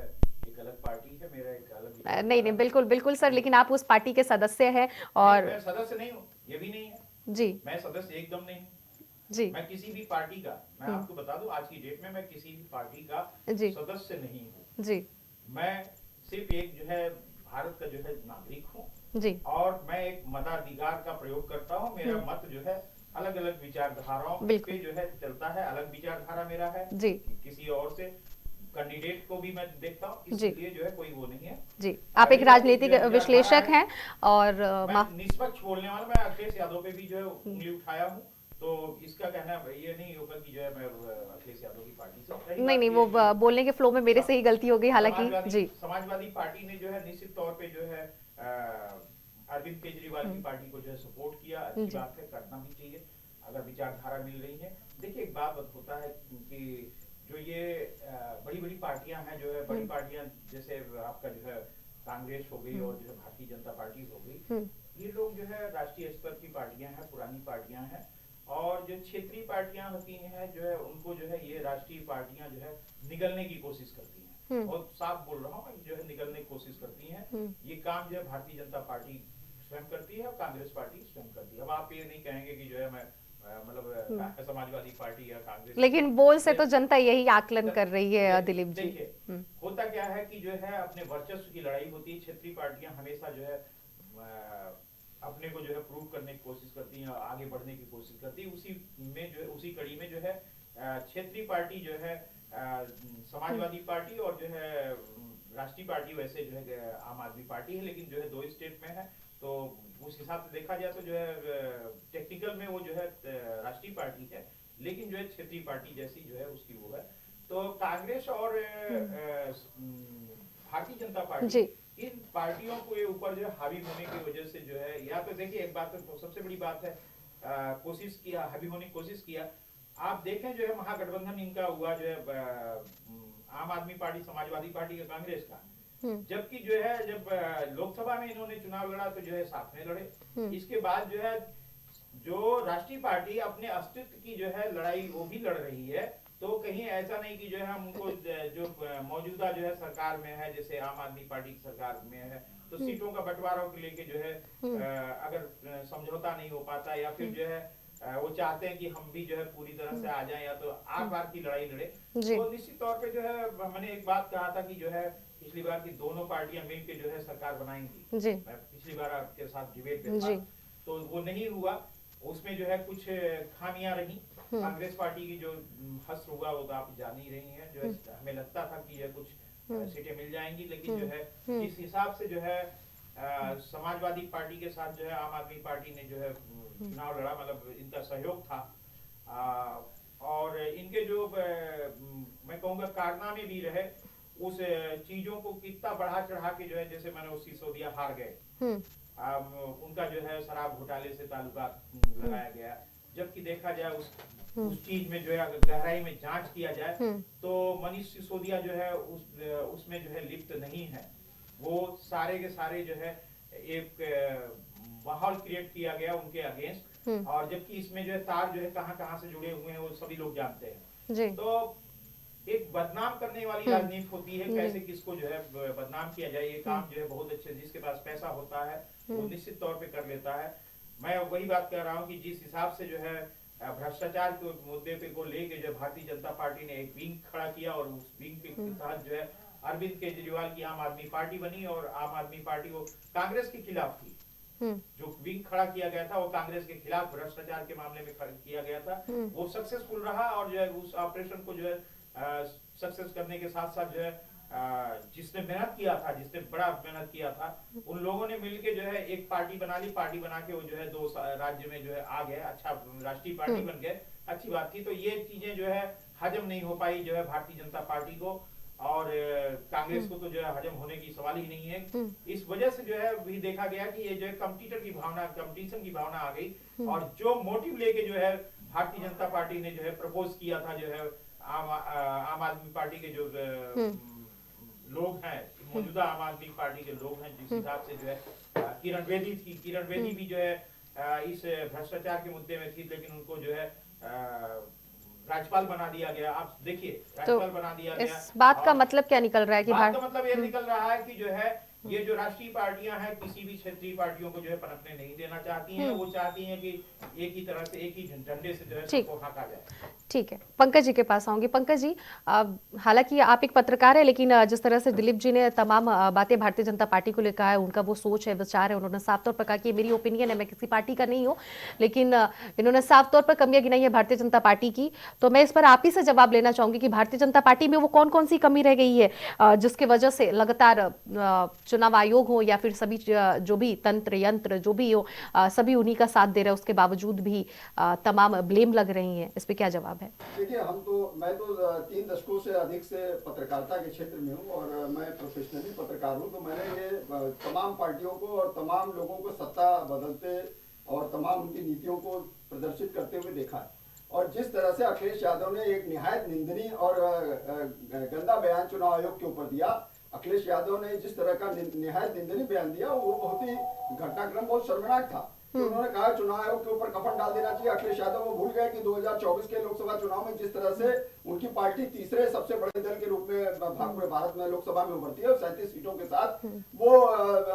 एक अलग पार्टी है, मेरा एक अलग नहीं नहीं, बिल्कुल बिल्कुल सर, लेकिन आप उस पार्टी के सदस्य हैं और मैं सदस्य नहीं हूँ, ये भी नहीं है जी, मैं सदस्य एकदम नहीं हूँ। जी, मैं किसी भी पार्टी का, मैं आपको बता दूं आज की डेट में मैं किसी भी पार्टी का जी, सदस्य नहीं हूँ। जी, मैं सिर्फ एक जो है भारत का जो है नागरिक हूँ जी, और मैं एक मताधिकार का प्रयोग करता हूँ। मेरा मत जो है अलग अलग विचारधाराओं पे जो है चलता है, अलग विचारधारा मेरा है जी, किसी और से कैंडिडेट को भी मैं देखता हूँ, इसलिए जो है कोई वो नहीं है। जी, आप एक राजनीतिक विश्लेषक हैं और मैं निष्पक्ष बोलने वाला, मैं अखिलेश यादव पे भी जो है उंगली उठाया हूँ, तो इसका कहना ये नहीं होगा कि जो है मैं अखिलेश यादव की पार्टी से नहीं नहीं, वो बोलने के फ्लो में मेरे से ही गलती हो गई, हालांकि जी, समाजवादी पार्टी ने जो है निश्चित तौर पे जो है अरविंद केजरीवाल की पार्टी को जो है सपोर्ट किया, अच्छी बात है, करना भी चाहिए अगर विचारधारा मिल रही है। देखिए एक बात होता है कि जो ये बड़ी बड़ी पार्टियां हैं, जो है बड़ी पार्टियां जैसे आपका जो है कांग्रेस हो गई और जो है भारतीय जनता पार्टी हो गई, ये लोग जो है राष्ट्रीय स्तर की पार्टियां हैं, पुरानी पार्टियां हैं, और जो क्षेत्रीय पार्टियां होती हैं जो है उनको जो है ये राष्ट्रीय पार्टियां जो है निगलने की कोशिश करती हैं, और साफ बोल रहा हूँ जो है निगलने की कोशिश करती हैं। ये काम जो है भारतीय जनता पार्टी स्वयं करती है और कांग्रेस पार्टी स्वयं करती है। अब आप ये नहीं कहेंगे कि जो है मैं मतलब समाजवादी पार्टी या कांग्रेस, लेकिन बोल से तो जनता यही आकलन कर रही है दिलीप जी। देखिए होता क्या है कि जो है अपने वर्चस्व की लड़ाई होती है, क्षेत्रीय पार्टियां हमेशा जो है अपने को जो है प्रूव करने की कोशिश करती हैं, आगे बढ़ने की कोशिश करती है। उसी में जो है उसी कड़ी में जो है क्षेत्रीय पार्टी जो है समाजवादी पार्टी और जो है राष्ट्रीय पार्टी वैसे जो है आम आदमी पार्टी है, लेकिन जो है 2 स्टेट में है, तो उस हिसाब से देखा जाए तो जो है टेक्निकल में वो जो है राष्ट्रीय पार्टी है, लेकिन जो है क्षेत्रीय पार्टी जैसी जो है उसकी वो है। तो कांग्रेस और भारतीय जनता पार्टी, इन पार्टियों के ऊपर जो है हावी होने की वजह से जो है, या तो देखिए एक बात तो सबसे बड़ी बात है, कोशिश किया, हावी होने की कोशिश किया। आप देखें जो है महागठबंधन इनका हुआ जो है आम आदमी पार्टी, समाजवादी पार्टी का, कांग्रेस का, जबकि जो है जब लोकसभा में इन्होंने चुनाव लड़ा तो जो है साथ में लड़े। इसके बाद जो है जो राष्ट्रीय पार्टी अपने अस्तित्व की जो है लड़ाई वो भी लड़ रही है, तो कहीं ऐसा नहीं कि जो है हम उनको जो मौजूदा जो है सरकार में है, जैसे आम आदमी पार्टी की सरकार में है, तो सीटों का बंटवारा को लेके जो है अगर समझौता नहीं हो पाता, या फिर जो है वो चाहते हैं कि हम भी जो है पूरी तरह से आ जाएं या तो आर पार की लड़ाई लड़े, तो निश्चित तौर पे जो है मैंने एक बात कहा था कि जो है पिछली बार की दोनों पार्टियां मिलकर जो है सरकार बनाएंगी, मैं पिछली बार आपके साथ डिबेट में था, तो वो नहीं हुआ। उसमें जो है कुछ खामियां रही, कांग्रेस पार्टी की जो हस्त हुआ वो तो आप जान ही रही हैं, जो है हमें लगता था कि ये कुछ सीटें मिल जाएंगी, लेकिन जो है जिस हिसाब से जो है समाजवादी पार्टी के साथ जो है आम आदमी पार्टी ने जो है चुनाव लड़ा, मतलब इनका सहयोग था, और इनके जो मैं कहूँगा कारनामे भी रहे, उस चीजों को कितना बढ़ा चढ़ा के जो है, जैसे मैंने उस सिसोदिया हार गए, उनका जो है शराब घोटाले से ताल्लुकात लगाया गया, जबकि देखा जाए उस चीज में जो है अगर गहराई में जांच किया जाए तो मनीष सिसोदिया जो है उसमें जो है लिप्त नहीं है। वो सारे के सारे जो है एक माहौल क्रिएट किया गया उनके अगेंस्ट, और जबकि इसमें जो है तार जो है कहां से जुड़े हुए हैं वो सभी लोग जानते हैं। तो एक बदनाम करने वाली राजनीति होती है, कैसे किसको जो है बदनाम किया जाए, ये काम जो है बहुत अच्छे, जिसके पास पैसा होता है वो निश्चित तौर पे कर लेता है। मैं वही बात कह रहा हूँ कि जिस हिसाब से जो है भ्रष्टाचार के मुद्दे पे को लेके जो भारतीय जनता पार्टी ने एक विंग खड़ा किया, और उस विंग के तहत जो है अरविंद केजरीवाल की आम आदमी पार्टी बनी, और आम आदमी पार्टी वो कांग्रेस के खिलाफ थी। जो विंग खड़ा किया गया था वो कांग्रेस के खिलाफ भ्रष्टाचार के मामले में किया गया था, वो सक्सेसफुल रहा, और जो है उस ऑपरेशन को जो है सक्सेस करने के साथ साथ जो है जिसने मेहनत किया था, जिसने बड़ा मेहनत किया था, उन लोगों ने मिलके जो है एक पार्टी बना ली, पार्टी बना के वो जो है 2 राज्य में जो है आ गए, अच्छा राष्ट्रीय पार्टी बन गए, अच्छी बात थी। तो ये चीजें जो है हजम नहीं हो पाई जो है भारतीय जनता पार्टी को, और कांग्रेस को तो जो है हजम होने की सवाल ही नहीं है। इस वजह से जो है भी देखा गया कि ये जो है कंपटीटर की भावना, कंपटीशन की भावना आ गई, और जो मोटिव लेके जो है भारतीय जनता पार्टी ने जो है प्रपोज किया था, जो है आम आदमी पार्टी के जो लोग हैं, मौजूदा आम आदमी पार्टी के लोग हैं, जिस हिसाब से जो है किरण बेदी थी, किरण बेदी भी जो है इस भ्रष्टाचार के मुद्दे में थी, लेकिन उनको जो है राज्यपाल बना दिया गया। आप देखिए, राज्यपाल बना दिया गया। इस बात का मतलब क्या निकल रहा है कि बात का मतलब ये निकल रहा है कि जो है ये जो राष्ट्रीय पार्टियां हैं किसी भी क्षेत्रीय पार्टियों को जो है पनपने नहीं देना चाहती हैं। वो चाहती हैं कि एक ही तरह से, एक ही डंडे से जो है सबको हाँका जाए। ठीक है, पंकज जी के पास आऊंगी। पंकज जी, हालांकि आप एक पत्रकार है, लेकिन जिस तरह से दिलीप जी ने तमाम बातें भारतीय जनता पार्टी को लेकर है, उनका वो सोच है, विचार है, उन्होंने साफ तौर पर कहा कि मेरी ओपिनियन है, मैं किसी पार्टी का नहीं हूँ, लेकिन इन्होंने साफ तौर पर कमियां गिनाई है भारतीय जनता पार्टी की। तो मैं इस पर आप ही से जवाब लेना चाहूंगी कि भारतीय जनता पार्टी में वो कौन कौन सी कमी रह गई है जिसकी वजह से लगातार चुनाव आयोग हो या फिर सभी जो भी तंत्र यंत्र जो भी हो, सभी उन्हीं का साथ दे रहे हैं, उसके बावजूद भी तमाम ब्लेम लग रही हैं। इस पे क्या जवाब है? देखिए, मैं तो 3 दशकों से अधिक से पत्रकारिता के क्षेत्र में हूँ, और मैं प्रोफेशनली पत्रकार हूँ। तो मैंने ये तमाम पार्टियों को और तमाम लोगों को सत्ता बदलते और तमाम उनकी नीतियों को प्रदर्शित करते हुए देखा है। और जिस तरह से अखिलेश यादव ने एक निहायत निंदनीय और गंदा बयान चुनाव आयोग के ऊपर दिया, अखिलेश यादव ने जिस तरह का निहायत निंदनीय बयान दिया, वो बहुत ही घटनाक्रम बहुत शर्मनाक था। तो उन्होंने कहा चुनाव आयोग के ऊपर कफन डाल देना चाहिए। अखिलेश यादव वो भूल गए कि 2024 के लोकसभा चुनाव में जिस तरह से उनकी पार्टी तीसरे सबसे बड़े दल के रूप में पूरे भारत में लोकसभा में उभरती है, और 37 सीटों के साथ वो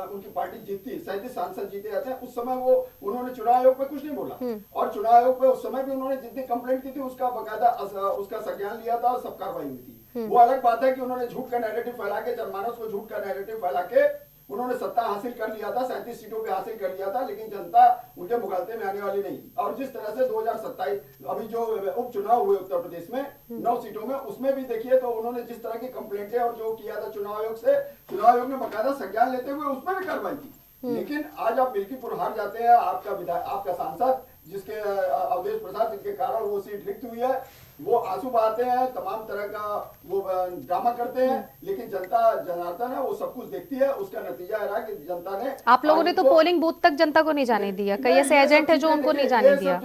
उनकी पार्टी जीतती, 37 सांसद जीते जाते हैं। उस समय वो उन्होंने चुनाव आयोग पे कुछ नहीं बोला, और चुनाव आयोग पे उस समय भी उन्होंने जितनी कंप्लेंट की थी उसका बाकायदा उसका संज्ञान लिया था और सब कार्रवाई हुई थी। वो अलग बात है कि उन्होंने झूठ का नैरेटिव फैला के, जनमानस को झूठ का नैरेटिव फैला के उन्होंने सत्ता हासिल कर लिया था, 37 सीटों पे हासिल कर लिया था, लेकिन जनता उनके मुकाबले में आने वाली नहीं। और जिस तरह से 2027 अभी जो उपचुनाव हुए उत्तर प्रदेश में 9 सीटों में, उसमें भी देखिए तो उन्होंने जिस तरह की कंप्लेंटें और जो किया था चुनाव आयोग से, चुनाव आयोग ने बाकायदा संज्ञान लेते हुए उसमें भी कार्रवाई की। लेकिन आज आप मिल्कीपुर हार जाते हैं, आपका सांसद जिसके अवधेश प्रसाद, जिनके कारण वो सीट रिक्त हुई है, वो आंसू बहाते हैं, तमाम तरह का वो ड्रामा करते हैं, लेकिन जनता जनार्दन है, वो सब कुछ देखती है। उसका नतीजा है कि जनता ने, आप लोगों ने तो पोलिंग बूथ तक जनता को नहीं जाने दिया, कई ऐसे एजेंट है जो उनको नहीं जाने दिया,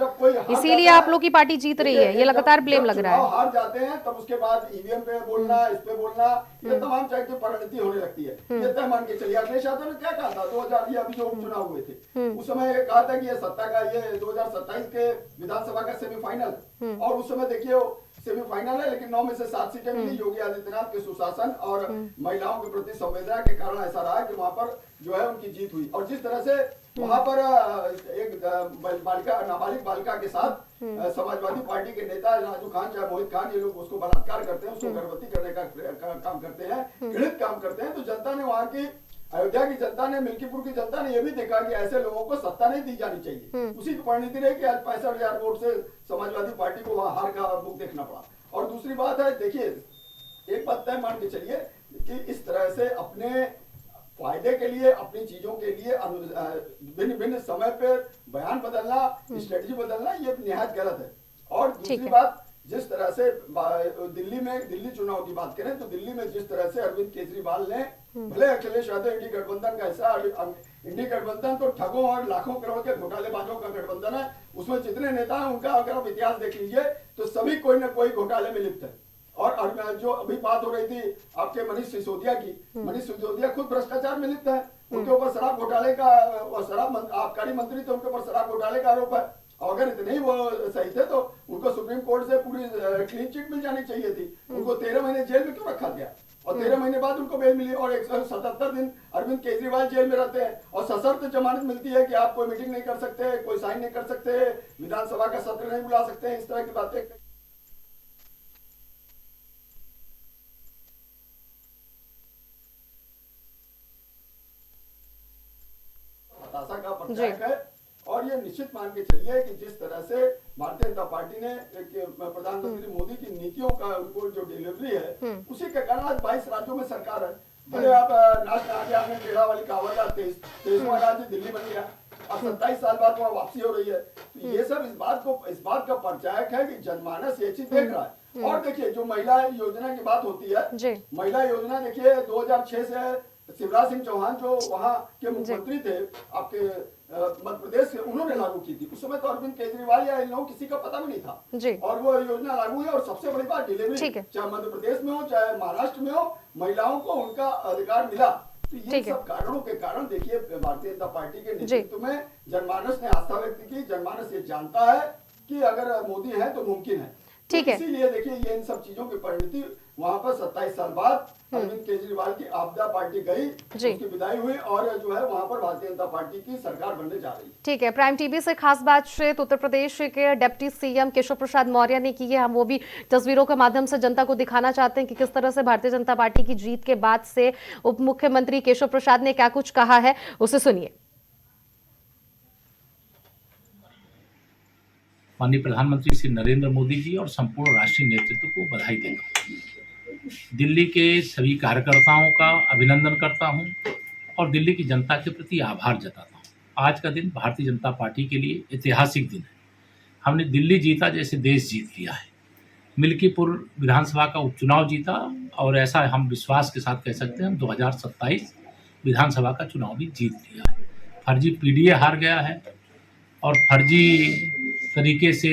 इसीलिए आप लोग की पार्टी जीत रही है। ये लगातार ब्लेम लग रहा है। हार जाते हैं तब उसके बाद ईवीएम पे बोलना, इस पे बोलना, ये तमाम चाहे की परिणति होने लगती है। ये तय मान के चलिए, अखिलेश यादव ने क्या कहा था 2000 अभी जो उपचुनाव हुए थे, उस समय कहा था कि ये सत्ता का, ये 2027 के विधानसभा का सेमीफाइनल, और उस समय देखिए सेमीफाइनल है, लेकिन 9 में से 7 सीटें मिली। योगी आदित्यनाथ के सुशासन और महिलाओं के प्रति संवेदना के कारण ऐसा रहा कि वहां पर जो है उनकी जीत हुई। और जिस तरह से वहां पर एक नाबालिग बालिका के साथ समाजवादी पार्टी के नेता राजू खान, चाहे मोहित खान, ये लोग उसको बलात्कार करते हैं, उसको गर्भवती करने का काम करते हैं, घृणित काम करते हैं। तो जनता ने, वहां की अयोध्या की जनता ने, मिल्कीपुर की जनता ने यह भी देखा कि ऐसे लोगों को सत्ता नहीं दी जानी चाहिए। उसी की परिणति रही कि आज 65,000 वोट से समाजवादी पार्टी को वहां हार का मुख देखना पड़ा। और दूसरी बात है, देखिए एक बात तय मान के चलिए कि इस तरह से अपने फायदे के लिए, अपनी चीजों के लिए भिन्न भिन्न समय पे बयान बदलना, स्ट्रेटजी बदलना, ये निहायत गलत है। और दूसरी बात, जिस तरह से दिल्ली चुनाव की बात करें तो दिल्ली में जिस तरह से अरविंद केजरीवाल ने, भले अखिलेश यादव इंडी गठबंधन का हिस्सा, इंडी गठबंधन तो ठगों और लाखों करोड़ के घोटालेबाजों का गठबंधन है, उसमें जितने नेता हैं उनका अगर आप इतिहास देख लीजिए तो सभी कोई न कोई घोटाले में लिप्त है। और जो अभी बात हो रही थी आपके मनीष सिसोदिया की, मनीष सिसोदिया खुद भ्रष्टाचार में लिप्त है, उनके ऊपर शराब घोटाले का, शराब आबकारी मंत्री थे, उनके ऊपर शराब घोटाले का आरोप है। अगर इतने ही वो सही थे तो उनको सुप्रीम कोर्ट से पूरी क्लीन चिट मिल जानी चाहिए थी। उनको 13 महीने जेल में क्यों रखा गया, और 13 महीने बाद उनको बेल मिली, और 177 दिन अरविंद केजरीवाल जेल में रहते हैं, और सशर्त जमानत मिलती है कि आप कोई मीटिंग नहीं कर सकते, कोई साइन नहीं कर सकते, विधानसभा का सत्र नहीं बुला सकते, इस तरह की बातें। हताशा का प्रत्याक है। और ये निश्चित मान के चलिए कि जिस तरह से भारतीय जनता पार्टी ने प्रधानमंत्री मोदी की नीतियों का उनको जो डिलीवरी है उसी के कारण आज 22 राज्यों में सरकार है। भले आप नाच आगे आगे टेढ़ा वाली कहावत है, 23वां राज्य दिल्ली बन गया, अब 27 साल बाद वहाँ वापसी हो रही है। तो ये सब इस बात का परिचायक है कि जनमानस ये चीज देख रहा है। और देखिए जो महिला योजना की बात होती है, महिला योजना देखिए 2006 से शिवराज सिंह चौहान जो वहाँ के मुख्यमंत्री थे आपके मध्य प्रदेश से, उन्होंने लागू की थी। उस समय तो अरविंद केजरीवाल या इन लोगों किसी का पता भी नहीं था और वो योजना लागू है। और सबसे बड़ी बात डिलीवरी, चाहे मध्य प्रदेश में हो चाहे महाराष्ट्र में हो, महिलाओं को उनका अधिकार मिला। तो ये सब कारणों के कारण देखिए भारतीय जनता पार्टी के नेतृत्व में जनमानस ने आस्था व्यक्त की। जनमानस ये जानता है कि अगर मोदी है तो मुमकिन है। ठीक है, इसीलिए देखिए ये इन सब चीजों की परिणति वहां पर 27 साल बाद अरविंद केजरीवाल की आपदा पार्टी गई, उसकी विदाई हुई और जो है वहां पर भारतीय जनता पार्टी की सरकार बनने जा रही है। ठीक है, प्राइम टीवी से खास बातचीत उत्तर प्रदेश के डिप्टी सीएम केशव प्रसाद मौर्य ने की है। हम वो भी तस्वीरों के माध्यम से जनता को दिखाना चाहते हैं कि किस तरह से भारतीय जनता पार्टी की जीत के बाद से उप मुख्यमंत्री केशव प्रसाद ने क्या कुछ कहा है, उसे सुनिए। माननीय प्रधानमंत्री श्री नरेंद्र मोदी जी और संपूर्ण राष्ट्रीय नेतृत्व को बधाई देता हूँ। दिल्ली के सभी कार्यकर्ताओं का अभिनंदन करता हूँ और दिल्ली की जनता के प्रति आभार जताता हूँ। आज का दिन भारतीय जनता पार्टी के लिए ऐतिहासिक दिन है। हमने दिल्ली जीता जैसे देश जीत लिया है। मिल्कीपुर विधानसभा का उपचुनाव जीता और ऐसा हम विश्वास के साथ कह सकते हैं 2027 विधानसभा का चुनाव भी जीत लिया है। फर्जी पीडीए हार गया है और फर्जी तरीके से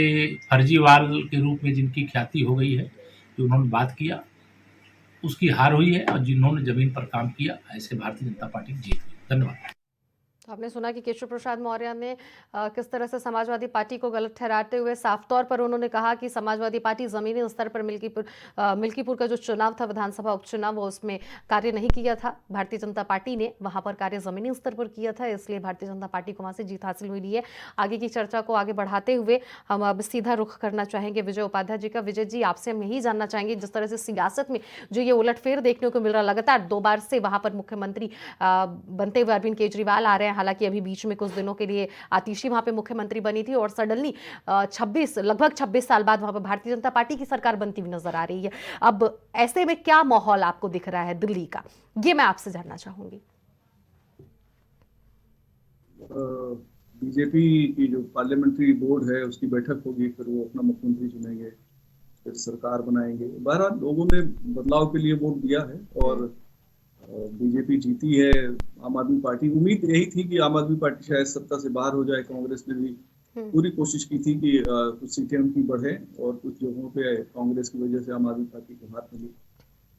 फर्जीवाल के रूप में जिनकी ख्याति हो गई है, जो उन्होंने बात किया उसकी हार हुई है और जिन्होंने जमीन पर काम किया ऐसे भारतीय जनता पार्टी की जीत हुई। धन्यवाद। आपने सुना कि केशव प्रसाद मौर्य ने किस तरह से समाजवादी पार्टी को गलत ठहराते हुए साफ तौर पर उन्होंने कहा कि समाजवादी पार्टी जमीनी स्तर पर मिल्कीपुर का जो चुनाव था विधानसभा उपचुनाव, वो उसमें कार्य नहीं किया था। भारतीय जनता पार्टी ने वहां पर कार्य जमीनी स्तर पर किया था, इसलिए भारतीय जनता पार्टी को वहां से जीत हासिल हुई है। आगे की चर्चा को आगे बढ़ाते हुए हम अब सीधा रुख करना चाहेंगे विजय उपाध्याय जी का। विजय जी, आपसे हम यही जानना चाहेंगे, जिस तरह से सियासत में जो ये उलटफेर देखने को मिल रहा, लगातार 2 बार से वहां पर मुख्यमंत्री बनते हुए अरविंद केजरीवाल आ रहे हैं। हालांकि अभी बीच में कुछ दिनों के लिए आतिशी वहां पे मुख्यमंत्री बनी थी और सडनली लगभग 26 साल बाद वहां पे भारतीय जनता पार्टी की सरकार बनती हुई नजर आ रही है। अब ऐसे में क्या माहौल आपको दिख रहा है दिल्ली का, ये मैं आपसे जानना चाहूंगी। बीजेपी की जो पार्लियामेंट्री बोर्ड है उसकी बैठक होगी, फिर वो अपना मुख्यमंत्री चुनेंगे, फिर सरकार बनाएंगे। बहरहाल लोगों ने बदलाव के लिए वोट दिया है और बीजेपी जीती है। आम आदमी पार्टी, उम्मीद यही थी कि आम आदमी पार्टी शायद सत्ता से बाहर हो जाए। कांग्रेस ने भी पूरी कोशिश की थी कि कुछ सीटें उनकी बढ़े और कुछ जगहों पे कांग्रेस की वजह से आम आदमी पार्टी को हार मिली।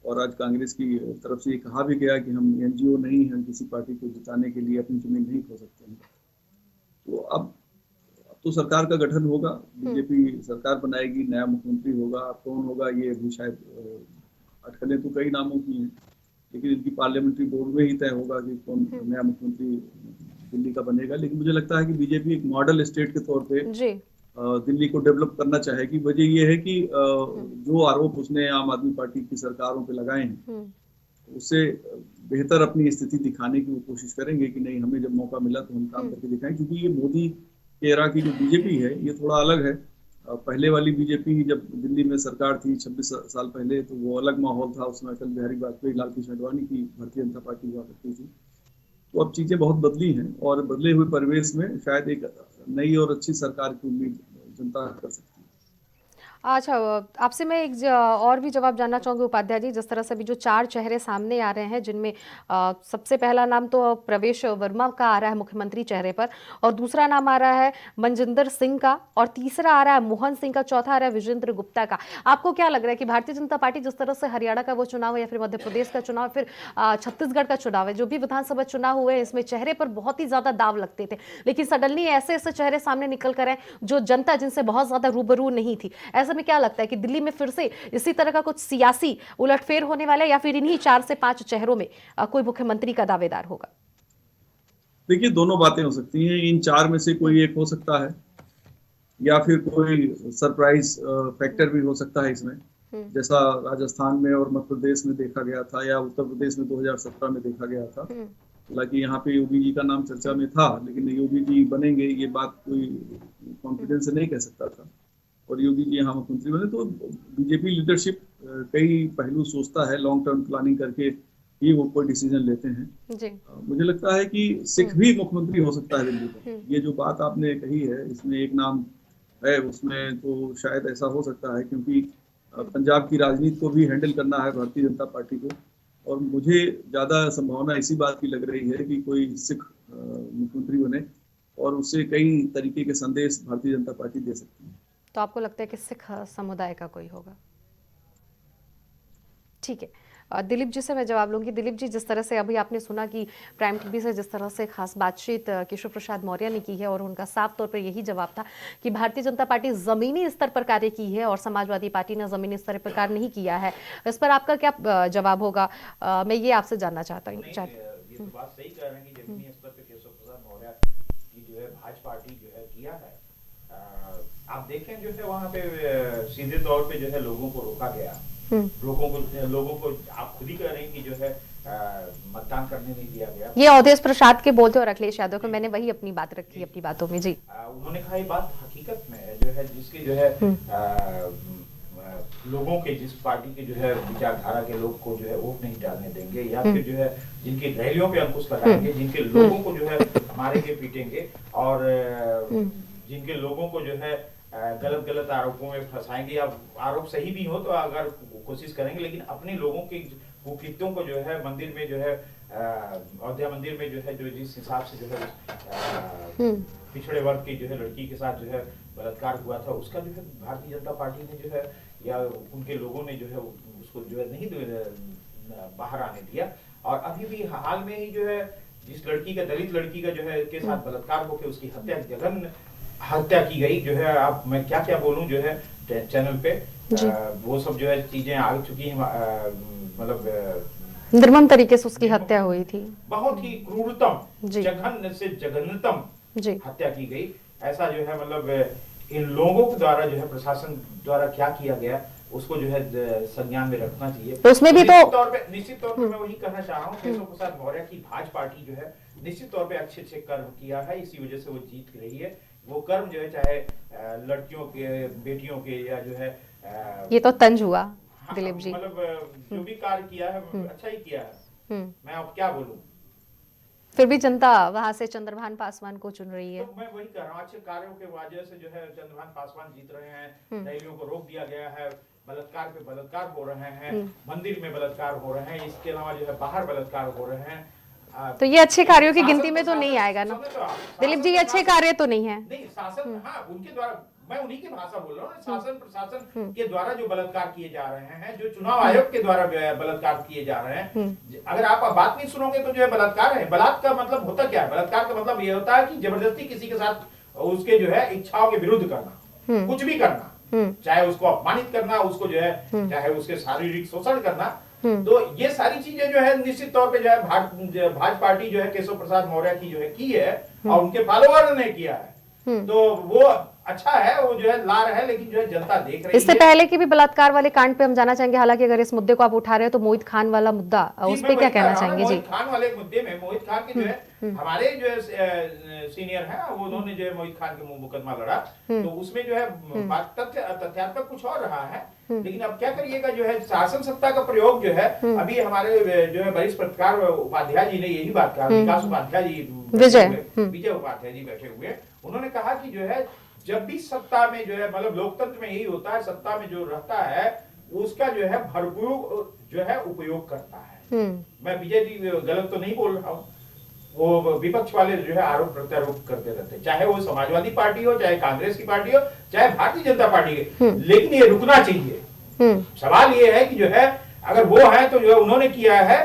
और आज कांग्रेस की तरफ से ये कहा भी गया कि हम एनजीओ नहीं, हम किसी पार्टी को जिताने के लिए अपनी जमीन नहीं खो सकते हैं। तो अब तो सरकार का गठन होगा, बीजेपी सरकार बनाएगी, नया मुख्यमंत्री होगा। अब कौन होगा ये अभी शायद अटकलें तो कई नामों की हैं, लेकिन इनकी पार्लियामेंट्री बोर्ड में ही तय होगा कि कौन नया मुख्यमंत्री दिल्ली का बनेगा। लेकिन मुझे लगता है कि बीजेपी एक मॉडल स्टेट के तौर पे दिल्ली को डेवलप करना चाहेगी। वजह यह है कि जो आरोप उसने आम आदमी पार्टी की सरकारों पे लगाए हैं, उससे बेहतर अपनी स्थिति दिखाने की वो कोशिश करेंगे कि नहीं, हमें जब मौका मिला तो हम काम करके दिखाएं। क्योंकि ये मोदी के एरा की जो बीजेपी है ये थोड़ा अलग है। पहले वाली बीजेपी जब दिल्ली में सरकार थी 26 साल पहले, तो वो अलग माहौल था। उसमें अटल बिहारी वाजपेयी, लाल कृष्ण आडवाणी की भारतीय जनता पार्टी हुआ करती थी। तो अब चीजें बहुत बदली हैं और बदले हुए परिवेश में शायद एक नई और अच्छी सरकार की उम्मीद जनता कर सकती है। अच्छा, आपसे मैं एक और भी जवाब जानना चाहूँगी उपाध्याय जी। जिस तरह से भी जो 4 चेहरे सामने आ रहे हैं, जिनमें सबसे पहला नाम तो प्रवेश वर्मा का आ रहा है मुख्यमंत्री चेहरे पर, और दूसरा नाम आ रहा है मनजिंदर सिंह का, और तीसरा आ रहा है मोहन सिंह का, चौथा आ रहा है विजेंद्र गुप्ता का। आपको क्या लग रहा है कि भारतीय जनता पार्टी जिस तरह से हरियाणा का वो चुनाव है या फिर मध्य प्रदेश का चुनाव, फिर छत्तीसगढ़ का चुनाव है, जो भी विधानसभा चुनाव हुए इसमें चेहरे पर बहुत ही ज्यादा दाव लगते थे, लेकिन सडनली ऐसे ऐसे चेहरे सामने निकल कर आए जो जनता जिनसे बहुत ज्यादा रूबरू नहीं थी। में क्या लगता है कि दिल्ली में फिर से इसी तरह का कुछ सियासी उलटफेर होने वाला है या फिर इन्हीं 4 से 5 चेहरों में कोई मुख्यमंत्री का दावेदार होगा? देखिए, दोनों बातें हो सकती हैं। इन 4 में से कोई एक हो सकता है या फिर कोई सरप्राइज फैक्टर भी हो सकता है इसमें, जैसा राजस्थान में और मध्य प्रदेश में देखा गया था या उत्तर प्रदेश में 2017 में देखा गया था। हालांकि यहाँ पे योगी जी का नाम चर्चा में था, लेकिन योगी जी बनेंगे ये बात कोई कॉन्फिडेंस से नहीं कह सकता था। और योगी जी यहाँ मुख्यमंत्री बने, तो बीजेपी लीडरशिप कई पहलू सोचता है, लॉन्ग टर्म प्लानिंग करके ही वो कोई डिसीजन लेते हैं जी। मुझे लगता है कि सिख भी मुख्यमंत्री हो सकता है दिल्ली का। ये जो बात आपने कही है, इसमें एक नाम है, उसमें तो शायद ऐसा हो सकता है, क्योंकि पंजाब की राजनीति को भी हैंडल करना है भारतीय जनता पार्टी को, और मुझे ज्यादा संभावना इसी बात की लग रही है कि कोई सिख मुख्यमंत्री बने और उससे कई तरीके के संदेश भारतीय जनता पार्टी दे सकती है। तो आपको लगता है कि सिख समुदाय का कोई होगा? ठीक है, दिलीप जी से मैं जवाब लूंगी। दिलीप जी, जिस तरह से अभी आपने सुना कि प्राइम टीवी से जिस तरह से खास बातचीत केशव प्रसाद मौर्य ने की है, और उनका साफ तौर पर यही जवाब था कि भारतीय जनता पार्टी जमीनी स्तर पर कार्य की है और समाजवादी पार्टी ने जमीनी स्तर पर कार्य नहीं किया है। इस पर आपका क्या जवाब होगा? मैं ये आपसे जानना चाहता हूँ। ये तो बात सही कह रहे हैं कि जमीनी स्तर पर केशव प्रसाद मौर्य की जो है भाजपा पार्टी जो है किया है। आप देखें जो है वहाँ पे सीधे तौर पे जो है लोगों को रोका गया, लोगों को आप खुद ही कह रहे हैं कि जो है मतदान करने नहीं दिया गया। ये अवधेश प्रसाद के बोलते और अखिलेश यादव को मैंने वही अपनी बात रखी अपनी बातों में। जी, उन्होंने कहा ये बात हकीकत में है, जो है जिसके जो है लोगों के, जिस पार्टी के जो है विचारधारा के लोग को जो है वोट नहीं डालने देंगे, या फिर जो है जिनकी रैलियों पे अंकुश लगाएंगे, जिनके लोगों को जो है मारेंगे पीटेंगे, और जिनके लोगों को जो है गलत आरोपों में फंसाएंगे, या आरोप सही भी हो तो अगर कोशिश करेंगे, लेकिन अपने लोगों के कुकृत्यों को जो है मंदिर में जो है अयोध्या मंदिर में जो है जो जिस हिसाब से जो है पिछड़े वर्ग की जो है लड़की के साथ जो है बलात्कार हुआ था, उसका जो है भारतीय जनता पार्टी ने जो है या उनके लोगों ने जो है उसको जो है नहीं बाहर आने दिया। और अभी भी हाल में ही जो है जिस लड़की का, दलित लड़की का जो है के साथ बलात्कार होकर उसकी जघन्य हत्या की गई, जो है आप मैं क्या क्या बोलूं जो है चैनल पे वो सब जो है चीजें आ चुकी हैं, मतलब निर्मम तरीके से उसकी हत्या हुई थी, बहुत ही क्रूरतम, जघन्य से जघन्यतम हत्या की गई। ऐसा जो है मतलब इन लोगों के द्वारा जो है प्रशासन द्वारा क्या किया गया उसको जो है संज्ञान में रखना चाहिए। तो उसमें भी निश्चित तौर पे मैं वही कहना चाह रहा हूँ, केशव प्रसाद मौर्य की भाजपा पार्टी जो है निश्चित तौर पे अच्छे कर्म किया है, इसी वजह से वो जीत रही है। वो कर्म जो है चाहे लड़कियों के, बेटियों के, या जो है ये तो तंज हुआ दिलीप जी, मतलब जो भी कार्य किया है अच्छा ही किया है। मैं अब क्या बोलूं, फिर भी जनता वहां से चंद्रभान पासवान को चुन रही है। तो मैं वही कह रहा हूँ, अच्छे कार्यों के वजह से जो है चंद्रभान पासवान जीत रहे हैं। रैलियों को रोक दिया गया है, बलात्कार पे बलात्कार हो रहे हैं, मंदिर में बलात्कार हो रहे हैं, इसके अलावा जो है बाहर बलात्कार हो रहे हैं। तो ये अच्छे कार्यों की गिनती में तो नहीं आएगा ना दिलीप जी, ये अच्छे कार्य तो नहीं है। नहीं, शासन, हाँ, उनके द्वारा, मैं उन्हीं की भाषा बोल रहा हूँ, शासन प्रशासन के द्वारा जो बलात्कार किए जा रहे हैं, जो चुनाव आयोग के द्वारा बलात्कार किए जा रहे हैं। अगर आप बात नहीं सुनोगे तो जो है बलात्कार है। बलात्कार का मतलब होता क्या है? बलात्कार का मतलब ये होता है कि जबरदस्ती किसी के साथ उसके जो है इच्छाओं के विरुद्ध करना, कुछ भी करना, चाहे उसको अपमानित करना, उसको जो है चाहे उसके शारीरिक शोषण करना। तो ये सारी चीजें जो है निश्चित तौर पे जो है भाजपा पार्टी जो है केशव प्रसाद मौर्य की जो है की है, और उनके फॉलोअर ने किया है। तो वो अच्छा है, वो जो है ला रहा है, लेकिन जो है जनता देख रही है। इससे पहले की भी बलात्कार वाले कांड पे हम जाना चाहेंगे, हालांकि अगर इस मुद्दे को आप उठा रहे हैं तो मोहित खान वाला मुद्दा, उस पे क्या कहना चाहेंगे? जी, मोहित खान वाले मुद्दे में मोहित खान के जो है हमारे जो है सीनियर है, वो उन्होंने जो है मोहित खान के मुकदमा लड़ा, तो उसमें जो है तथ्यात्मक कुछ और रहा है, लेकिन अब क्या करिएगा, जो है शासन सत्ता का प्रयोग जो है, अभी हमारे जो है वरिष्ठ पत्रकार उपाध्याय जी ने यही बात कहा, विकास उपाध्याय जी, विजय उपाध्याय जी बैठे हुए, उन्होंने कहा कि जो है जब भी सत्ता में जो है, मतलब लोकतंत्र में यही होता है, सत्ता में जो रहता है उसका जो है भरपूर जो है उपयोग करता है। मैं विजय जी गलत तो नहीं बोल रहा हूँ, वो विपक्ष वाले जो है आरोप प्रत्यारोप करते रहते हैं, चाहे वो समाजवादी पार्टी हो, चाहे कांग्रेस की पार्टी हो, चाहे भारतीय जनता पार्टी की, लेकिन ये रुकना चाहिए। सवाल ये है कि जो है अगर वो है तो जो है उन्होंने किया है,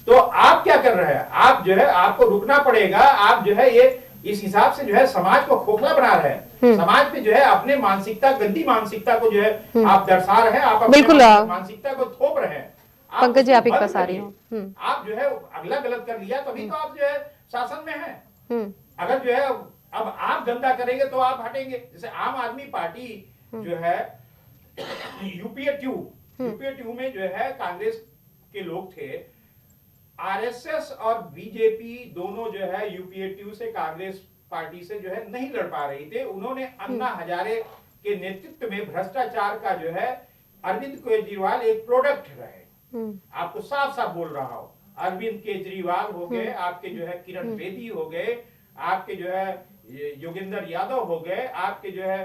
तो आप क्या कर रहे हैं? आप जो है आपको रुकना पड़ेगा। आप जो है ये इस हिसाब से जो है समाज को खोखला बना रहे हैं, समाज पे जो है अपने मानसिकता, गंदी मानसिकता को जो है आप दर्शा रहे हैं, आप अपनी मानसिकता को थोप रहे हैं। पंकज जी, आप एक पसारी हो, आप जो है अगला गलत कर लिया तभी तो आप जो है शासन में हैं। अगर जो है अब आप गंदा करेंगे तो आप हटेंगे। जैसे आम आदमी पार्टी जो है यूपीए 2 में जो है कांग्रेस के लोग थे, आरएसएस और बीजेपी दोनों जो है यूपीए 2 से कांग्रेस पार्टी से जो है नहीं लड़ पा रही थे। उन्होंने अन्ना हजारे के नेतृत्व में भ्रष्टाचार का जो है अरविंद केजरीवाल एक प्रोडक्ट रहे। आपको साफ साफ बोल रहा हूं, अरविंद केजरीवाल हो गए, आपके जो है किरण बेदी हो गए, आपके जो है योगेंद्र यादव हो गए, आपके जो है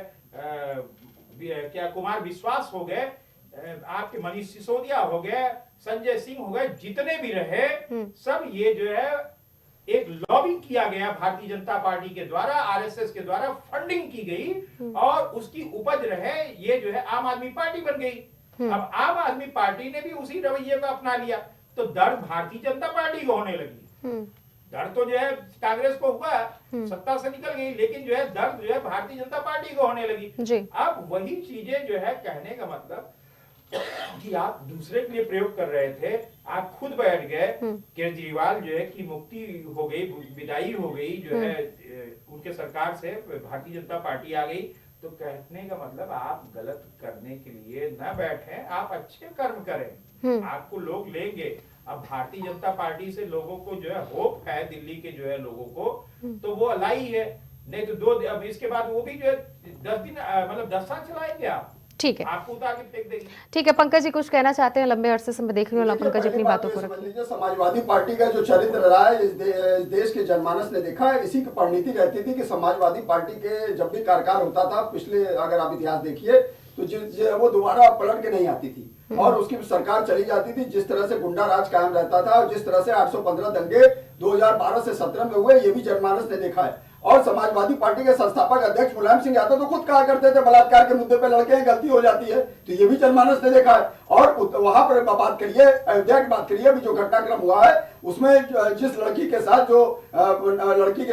क्या कुमार विश्वास हो गए, आपके मनीष सिसोदिया हो गए, संजय सिंह हो गए, जितने भी रहे सब ये जो है एक लॉबिंग किया गया भारतीय जनता पार्टी के द्वारा, आरएसएस के द्वारा फंडिंग की गई और उसकी उपज रहे ये जो है आम आदमी पार्टी बन गई। अब आम आदमी पार्टी ने भी उसी रवैये को अपना लिया तो दर्द भारतीय जनता पार्टी को होने लगी। दर्द तो जो है कांग्रेस को हुआ, सत्ता से निकल गई, लेकिन जो है दर्द जो है भारतीय जनता पार्टी को होने लगी। अब वही चीजें जो है कहने का मतलब कि आप दूसरे के लिए प्रयोग कर रहे थे, आप खुद बैठ गए। केजरीवाल जो है कि मुक्ति हो गई, विदाई हो गई जो है उनके सरकार से, भारतीय जनता पार्टी आ गई, तो कहने का मतलब आप गलत करने के लिए न बैठे, आप अच्छे कर्म करें, आपको लोग लेंगे। अब भारतीय जनता पार्टी से लोगों को जो है होप है, दिल्ली के जो है लोगों को, तो वो अलाई है, नहीं तो अब इसके बाद वो भी जो है 10 दिन मतलब 10 साल चलाएंगे आप। ठीक है, आपको उतार के फेंक देगी। ठीक है, पंकज जी कुछ कहना चाहते हैं? लंबे अरसे से मैं देख रही हूँ पंकज जी अपनी बातों को रखिए। समाजवादी पार्टी का जो चरित्र रहा है इस देश के जनमानस ने देखा है, इसी की परिणति रहती थी कि समाजवादी पार्टी के जब भी कार्यकाल होता था, पिछले अगर आप इतिहास देखिए तो वो दोबारा पलट के नहीं आती थी और उसकी सरकार चली जाती थी। जिस तरह से गुंडा राज कायम रहता था और जिस तरह से 815 दंगे 2012 से 17 में हुए, ये भी जनमानस ने देखा है। और समाजवादी पार्टी के संस्थापक अध्यक्ष मुलायम सिंह यादव तो खुद कहा करते थे बलात्कार के मुद्दे पे लड़के हैं, गलती हो जाती है, तो ये भी जनमानस ने देखा है। और वहां पर बात करिए, अयोध्या की बात करिए, अभी जो घटनाक्रम हुआ है उसमें जिस लड़की के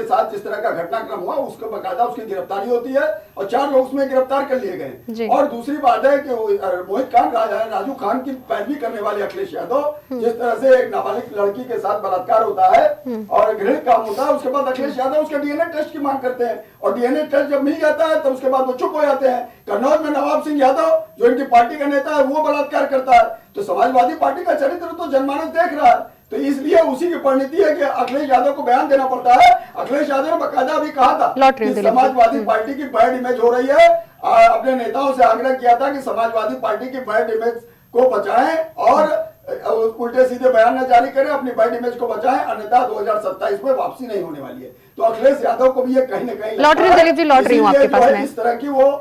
साथ जिस तरह का घटनाक्रम हुआ उसको बकायदा उसकी गिरफ्तारी होती है और 4 लोग उसमें गिरफ्तार कर लिए गए। और दूसरी बात है कि मोहित खान राजू खान की पैरवी करने वाले अखिलेश यादव, जिस तरह से एक नाबालिग लड़की के साथ बलात्कार होता है और घृणित काम होता है, उसके बाद अखिलेश यादव उसके डीएनए टेस्ट की मांग करते हैं और डीएनए टेस्ट जब मिल जाता है तो उसके बाद वो चुप हो जाते हैं। कन्नौज में नवाब सिंह यादव जो इनकी पार्टी का नेता है वो बलात्कार करता है। तो समाजवादी पार्टी का चरित्र तो जनमानस देख रहा है, तो इसलिए उसी की परिणति है कि अखिलेश यादव को बयान देना पड़ता है। अखिलेश यादव ने बकायदा भी कहा था कि समाजवादी पार्टी की बैड इमेज हो रही है, अपने नेताओं से आग्रह किया था कि समाजवादी पार्टी की बैड इमेज को बचाएं और उल्टे सीधे बयान न जारी करें, अपनी बैड इमेज को बचाएं, अन्यथा 2027 में वापसी नहीं होने वाली है। तो अखिलेश यादव को भी ये कहीं न कहीं लॉटरी दिलीप जी, लॉटरी हूं आपके पास में, इस तरह की वो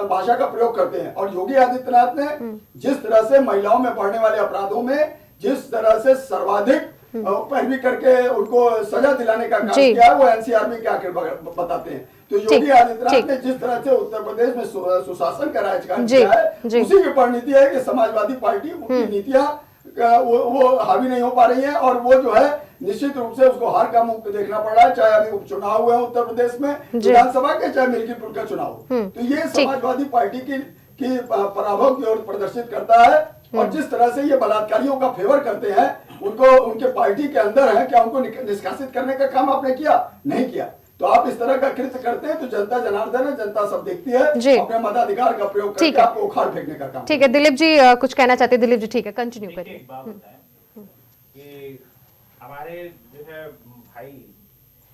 भाषा का प्रयोग करते हैं। और योगी आदित्यनाथ ने जिस तरह से महिलाओं में बढ़ने वाले अपराधों में जिस तरह से सर्वाधिक पैरवी करके उनको सजा दिलाने का काम किया, वो एनसीआर के आखिर बताते हैं। तो योगी आदित्यनाथ ने जिस तरह से उत्तर प्रदेश में सुशासन का राजकारण किया है, उसी की परिणति है कि समाजवादी पार्टी उनकी नीतियां वो हावी नहीं हो पा रही है और वो जो है निश्चित रूप से उसको हार का मुख देखना पड़ रहा है, चाहे अभी उपचुनाव हुए हैं उत्तर प्रदेश में विधानसभा के, चाहे मिल्कीपुर का चुनाव। तो ये समाजवादी पार्टी की पराभव की ओर प्रदर्शित करता है। और जिस तरह से ये बलात्कारियों का फेवर करते हैं, उनको उनके पार्टी के अंदर है, क्या उनको निष्कासित करने का काम आपने किया? नहीं किया। तो आप इस तरह का कृत्य करते हैं तो जनता जनार्दन है, जनता सब देखती है, अपने मताधिकार का प्रयोग करके आपको उखाड़ फेंकने का काम। ठीक है दिलीप जी, कुछ कहना चाहते हैं? दिलीप जी ठीक है, कंटिन्यू करिए। एक बात बताएं कि हमारे जो है भाई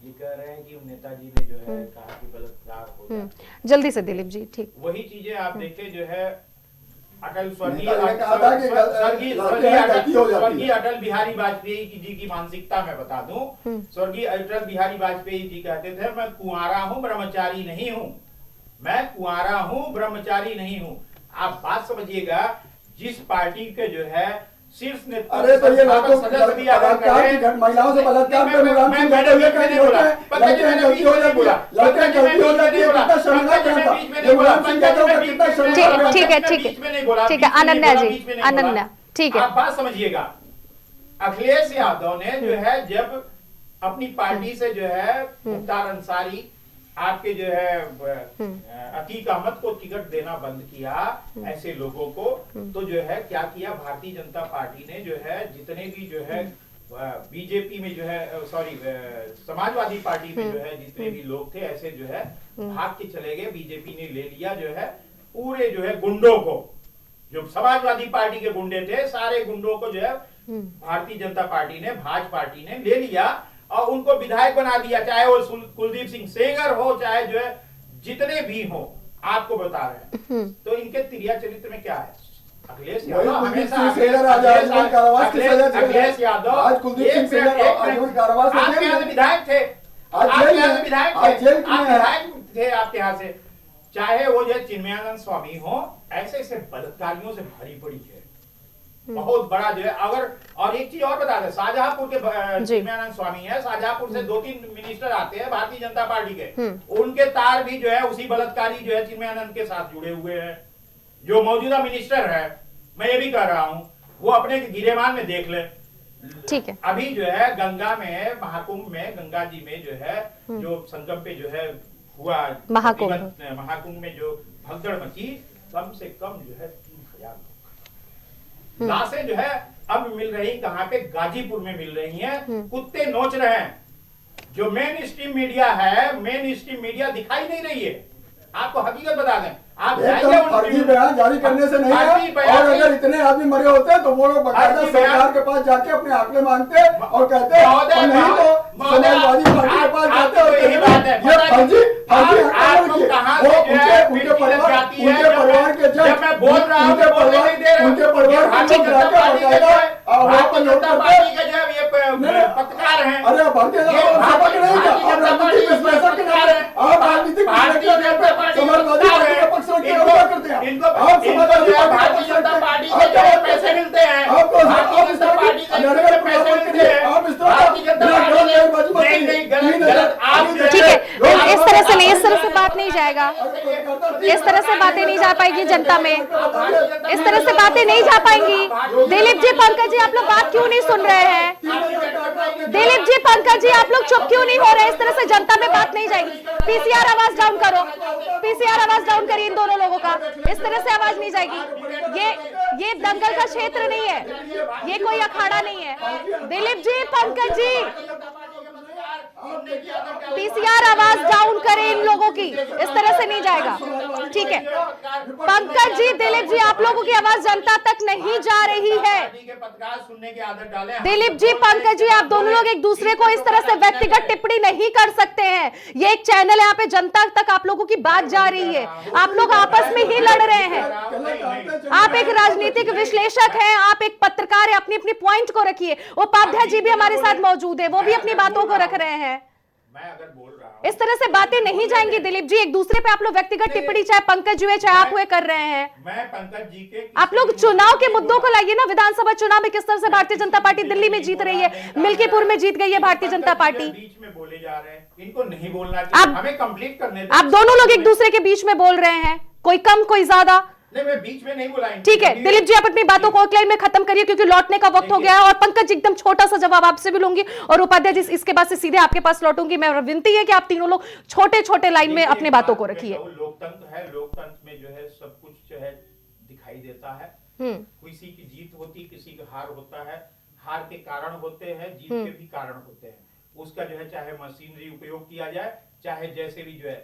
ये कह रहे हैं कि नेताजी ने जो है कहा कि बलात्कार हो, जल्दी से दिलीप जी, ठीक, वही चीजें आप देखें जो है अटल स्वर्गीय अटल बिहारी वाजपेयी जी की मानसिकता मैं बता दूं। स्वर्गीय अटल बिहारी वाजपेयी जी कहते थे मैं कुंवारा हूं ब्रह्मचारी नहीं हूं, मैं कुंवारा हूं ब्रह्मचारी नहीं हूं। आप बात समझिएगा, जिस पार्टी के जो है शीर्ष नेता, अरे तो ये महिलाओं से बलात्कार पे मुलायम सिंह यादव ये कह रहे होते हैं लड़के गलती हो जाती है, लड़के गलती हो जाती है, कितना शर्मनाक है ये मुलायम सिंह यादव का, कितना शर्मनाक है। ठीक है ठीक है ठीक है, अनन्या जी, अनन्या ठीक है, आप बात समझिएगा। अखिलेश यादव ने जो है जब अपनी पार्टी से जो है मुख्तार अंसारी आपके जो है अतीक अहमद को टिकट देना बंद किया, ऐसे लोगों को, तो जो है क्या किया भारतीय जनता पार्टी ने जो है जितने भी जो है बीजेपी में जो है सॉरी समाजवादी पार्टी में जो है जितने भी लोग थे ऐसे जो है भाग के चले गए। बीजेपी ने ले लिया जो है पूरे जो है गुंडों को, जो समाजवादी पार्टी के गुंडे थे सारे गुंडों को जो है भारतीय जनता पार्टी ने, भाजपा पार्टी ने ले लिया और उनको विधायक बना दिया, चाहे वो कुलदीप सिंह सेंगर हो, चाहे जो है जितने भी हो। आपको बता रहे हैं। तो इनके तिरिया चरित्र में क्या है? अखिलेश यादव कुलदीप हमेशा सिंह सेंगर आज आजीवन कारावास की सजा चल रही है। अखिलेश यादव आज कुलदीप सिंह सेंगर आजीवन कारावास में आपके यहाँ से विधायक थे, आज आपके जेल यहाँ से में, विधायक आज थे, जेल में आप है। विधायक थे आपके यहाँ से, चाहे वो जो चिन्मयानंद स्वामी हो, ऐसे ऐसे बलात्कारियों से भरी पड़ी है बहुत बड़ा जो है। अगर और एक चीज और बता दें, शाहजहांपुर के चिन्मयानंद स्वामी है, शाहजहांपुर से 2-3 मिनिस्टर आते हैं भारतीय जनता पार्टी के, उनके तार भी जो है उसी बलात्कारी जो है चिन्मयानंद के साथ जुड़े हुए हैं। जो मौजूदा मिनिस्टर है, मैं ये भी कह रहा हूँ, वो अपने गिरेबान में देख ले। ठीक है, अभी जो है गंगा में महाकुंभ में, गंगा जी में जो है जो संगम पे जो है हुआ महाकुंभ में जो भगदड़ मची, कम से कम जो है 3000 लाशें जो है अब मिल रही कहाँ पे? गाजीपुर में मिल रही हैं। कुत्ते नोच रहे हैं। जो मेन स्ट्रीम मीडिया है, मेन स्ट्रीम मीडिया दिखाई नहीं रही है। आपको हकीकत बता दें, आप फर्जी बयान जारी करने से नहीं है। और अगर इतने आदमी मरे होते हैं तो वो लोग बकायदा सरकार के पास जाके अपने आंकड़े मांगते और कहते हैं, और नहीं तो समाजवादी पार्टी के पास जाते और ये फर्जी उनके परिवार के जज, उनके परिवार के लोग जाके बकायदा वहाँ पर नोट करते। पत्रकार हैं, अरे भारतीय जनता पार्टी नहीं था, आप राजनीतिक विश्लेषक के नाम पे, आप राजनीतिक विश्लेषक के नाम पे समाजवादी पार्टी का पक्ष रखते हैं, क्या करते हैं आप? समाजवादी भारतीय जनता पार्टी के जो पैसे मिलते हैं, आपको भारतीय जनता पार्टी के जो पैसे मिलते हैं, आप इस तरह भारतीय जनता पार्टी नहीं गलत आप ठीक है, इस तरह से नहीं, इस तरह से बात नहीं जाएगा, इस तरह से बातें नहीं जा पाएगी जनता में, इस तरह से बातें नहीं जा पाएंगी। दिलीप जी, पंकज जी, आप लोग बात क्यों नहीं सुन रहे हैं? दिलीप जी, पंकज जी, आप लोग चुप क्यों नहीं हो रहे? इस तरह से जनता में बात नहीं जाएगी। पीसीआर आवाज डाउन करो, पीसीआर आवाज डाउन करिए इन दोनों लोगों का। इस तरह से आवाज नहीं जाएगी। ये दंगल का क्षेत्र नहीं है, ये कोई अखाड़ा नहीं है। दिलीप जी, पंकज जी, पीसीआर आवाज डाउन करें इन लोगों की, इस तरह से नहीं जाएगा। ठीक है, पंकज जी, दिलीप जी, आप लोगों की आवाज जनता तक नहीं जा रही है। दिलीप जी, पंकज जी, आप दोनों लोग एक दूसरे को इस तरह से व्यक्तिगत टिप्पणी नहीं कर सकते हैं। ये एक चैनल है, यहाँ पे जनता तक आप लोगों की बात जा रही है, आप लोग आपस में ही लड़ रहे हैं। आप एक राजनीतिक विश्लेषक हैं, आप एक पत्रकार है, अपनी अपनी पॉइंट को रखिए। उपाध्याय जी भी हमारे साथ मौजूद है, वो भी अपनी बातों को रख रहे हैं। मैं अगर बोल रहा हूं, इस तरह से बातें नहीं जाएंगी दिलीप जी। एक दूसरे पे आप लोग व्यक्तिगत टिप्पणी, चाहे पंकज जी हुए चाहे आप हुए, कर रहे हैं। मैं पंकज जी के, आप लोग चुनाव के मुद्दों को लाइए ना। विधानसभा चुनाव में किस तरह से भारतीय जनता पार्टी दिल्ली में जीत रही है, मिल्कीपुर में जीत गई है भारतीय जनता पार्टी। बीच में बोले जा रहे हैं, इनको नहीं बोलना चाहिए, हमें कंप्लीट करने दो। आप दोनों लोग एक दूसरे के बीच में बोल रहे हैं, कोई कम कोई ज्यादा। नहीं, मैं बीच में नहीं बोला। ठीक है दिलीप जी, आप अपनी बातों को एक लाइन में खत्म करिए क्योंकि लौटने का वक्त हो गया है। और पंकज जी, एकदम छोटा सा जवाब आपसे भी लूंगी और उपाध्याय जी इसके बाद से सीधे आपके पास लौटूंगी। मैं विनती है कि आप तीनों लोग छोटे छोटे लाइन में अपनी बातों को रखिए। लोकतंत्र है, लोकतंत्र में जो है सब कुछ जो है दिखाई देता है। किसी की जीत होती, किसी का हार होता है। हार के कारण होते हैं, जीत के भी कारण होते हैं। उसका जो है चाहे मशीनरी उपयोग किया जाए, चाहे जैसे भी जो है,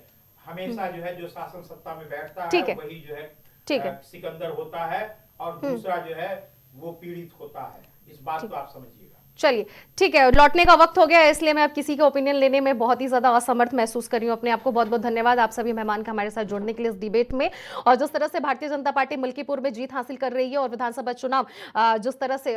हमेशा जो है जो शासन सत्ता में बैठता है वही जो है सिकंदर होता है और दूसरा जो है वो पीड़ित होता है। इस बात को आप समझिएगा। चलिए ठीक है, लौटने का वक्त हो गया है, इसलिए मैं अब किसी का ओपिनियन लेने में बहुत ही ज्यादा असमर्थ महसूस कर रही हूँ अपने आप को। बहुत बहुत धन्यवाद आप सभी मेहमान का हमारे साथ जुड़ने के लिए इस डिबेट में। और जिस तरह से भारतीय जनता पार्टी मिल्कीपुर में जीत हासिल कर रही है और विधानसभा चुनाव जिस तरह से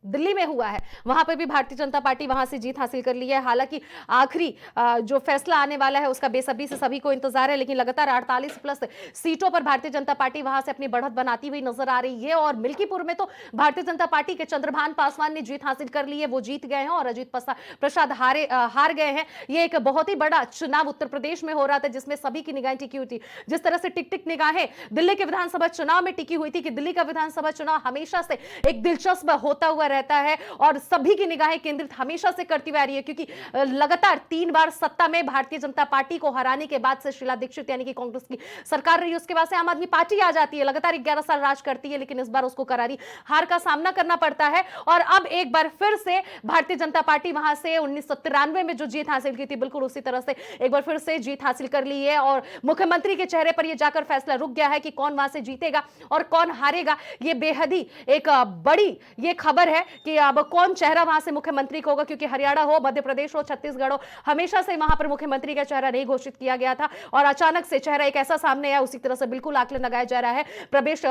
दिल्ली में हुआ है, वहां पर भी भारतीय जनता पार्टी वहां से जीत हासिल कर ली है। हालांकि आखिरी जो फैसला आने वाला है उसका बेसब्री से सभी को इंतजार है, लेकिन लगातार 48+ सीटों पर भारतीय जनता पार्टी वहां से अपनी बढ़त बनाती हुई नजर आ रही है। और मिल्कीपुर में तो भारतीय जनता पार्टी के चंद्रभान पासवान ने जीत हासिल कर ली है, वो जीत गए हैं और अजीत प्रसाद हार गए हैं। ये एक बहुत ही बड़ा चुनाव उत्तर प्रदेश में हो रहा था जिसमें सभी की निगाहें टिकी हुई थी। जिस तरह से टिक निगाहें दिल्ली के विधानसभा चुनाव में टिकी हुई थी कि दिल्ली का विधानसभा चुनाव हमेशा से एक दिलचस्प होता हुआ रहता है और सभी की निगाहें केंद्रित हमेशा से करती हुई आ रही है, क्योंकि लगातार 3 बार सत्ता में भारतीय जनता पार्टी को हराने के बाद से शीला दीक्षित यानी कि कांग्रेस की सरकार रही, उसके बाद से आम आदमी पार्टी आ जाती है, लगातार 11 साल राज करती है, लेकिन इस बार उसको करारी हार का सामना करना पड़ता है। और अब एक बार फिर से भारतीय जनता पार्टी वहां से 1993 में जो जीत हासिल की थी, बिल्कुल उसी तरह से एक बार फिर से जीत हासिल कर ली है। और मुख्यमंत्री के चेहरे पर यह जाकर फैसला रुक गया है कि कौन वहां से जीतेगा और कौन हारेगा। यह बेहद ही एक बड़ी ये खबर है कि अब कौन चेहरा वहां से मुख्यमंत्री का होगा, क्योंकि हरियाणा हो, मध्य प्रदेश हो, छत्तीसगढ़ हो, हमेशा से वहां पर मुख्यमंत्री का चेहरा नहीं घोषित किया गया था और अचानक से चेहरा एक ऐसा सामने आया। उसी तरह से बिल्कुल आकलन लगाया जा रहा है। प्रवेश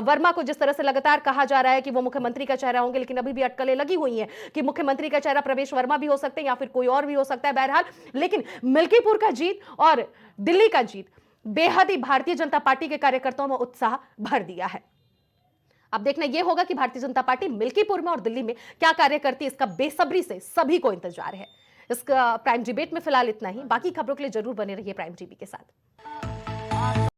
वर्मा को जिस तरह से लगातार कहा जा रहा है कि वो मुख्यमंत्री का चेहरा होंगे, लेकिन अभी भी अटकलें लगी हुई हैं कि मुख्यमंत्री का चेहरा प्रवेश वर्मा भी हो सकते हैं या फिर कोई और भी हो सकता है। बहरहाल, लेकिन मिल्कीपुर का जीत और दिल्ली का जीत बेहद ही भारतीय जनता पार्टी के कार्यकर्ताओं में उत्साह भर दिया है। अब देखना यह होगा कि भारतीय जनता पार्टी मिल्कीपुर में और दिल्ली में क्या कार्य करती है, इसका बेसब्री से सभी को इंतजार है। इसका प्राइम डिबेट में फिलहाल इतना ही। बाकी खबरों के लिए जरूर बने रहिए प्राइम टीवी के साथ।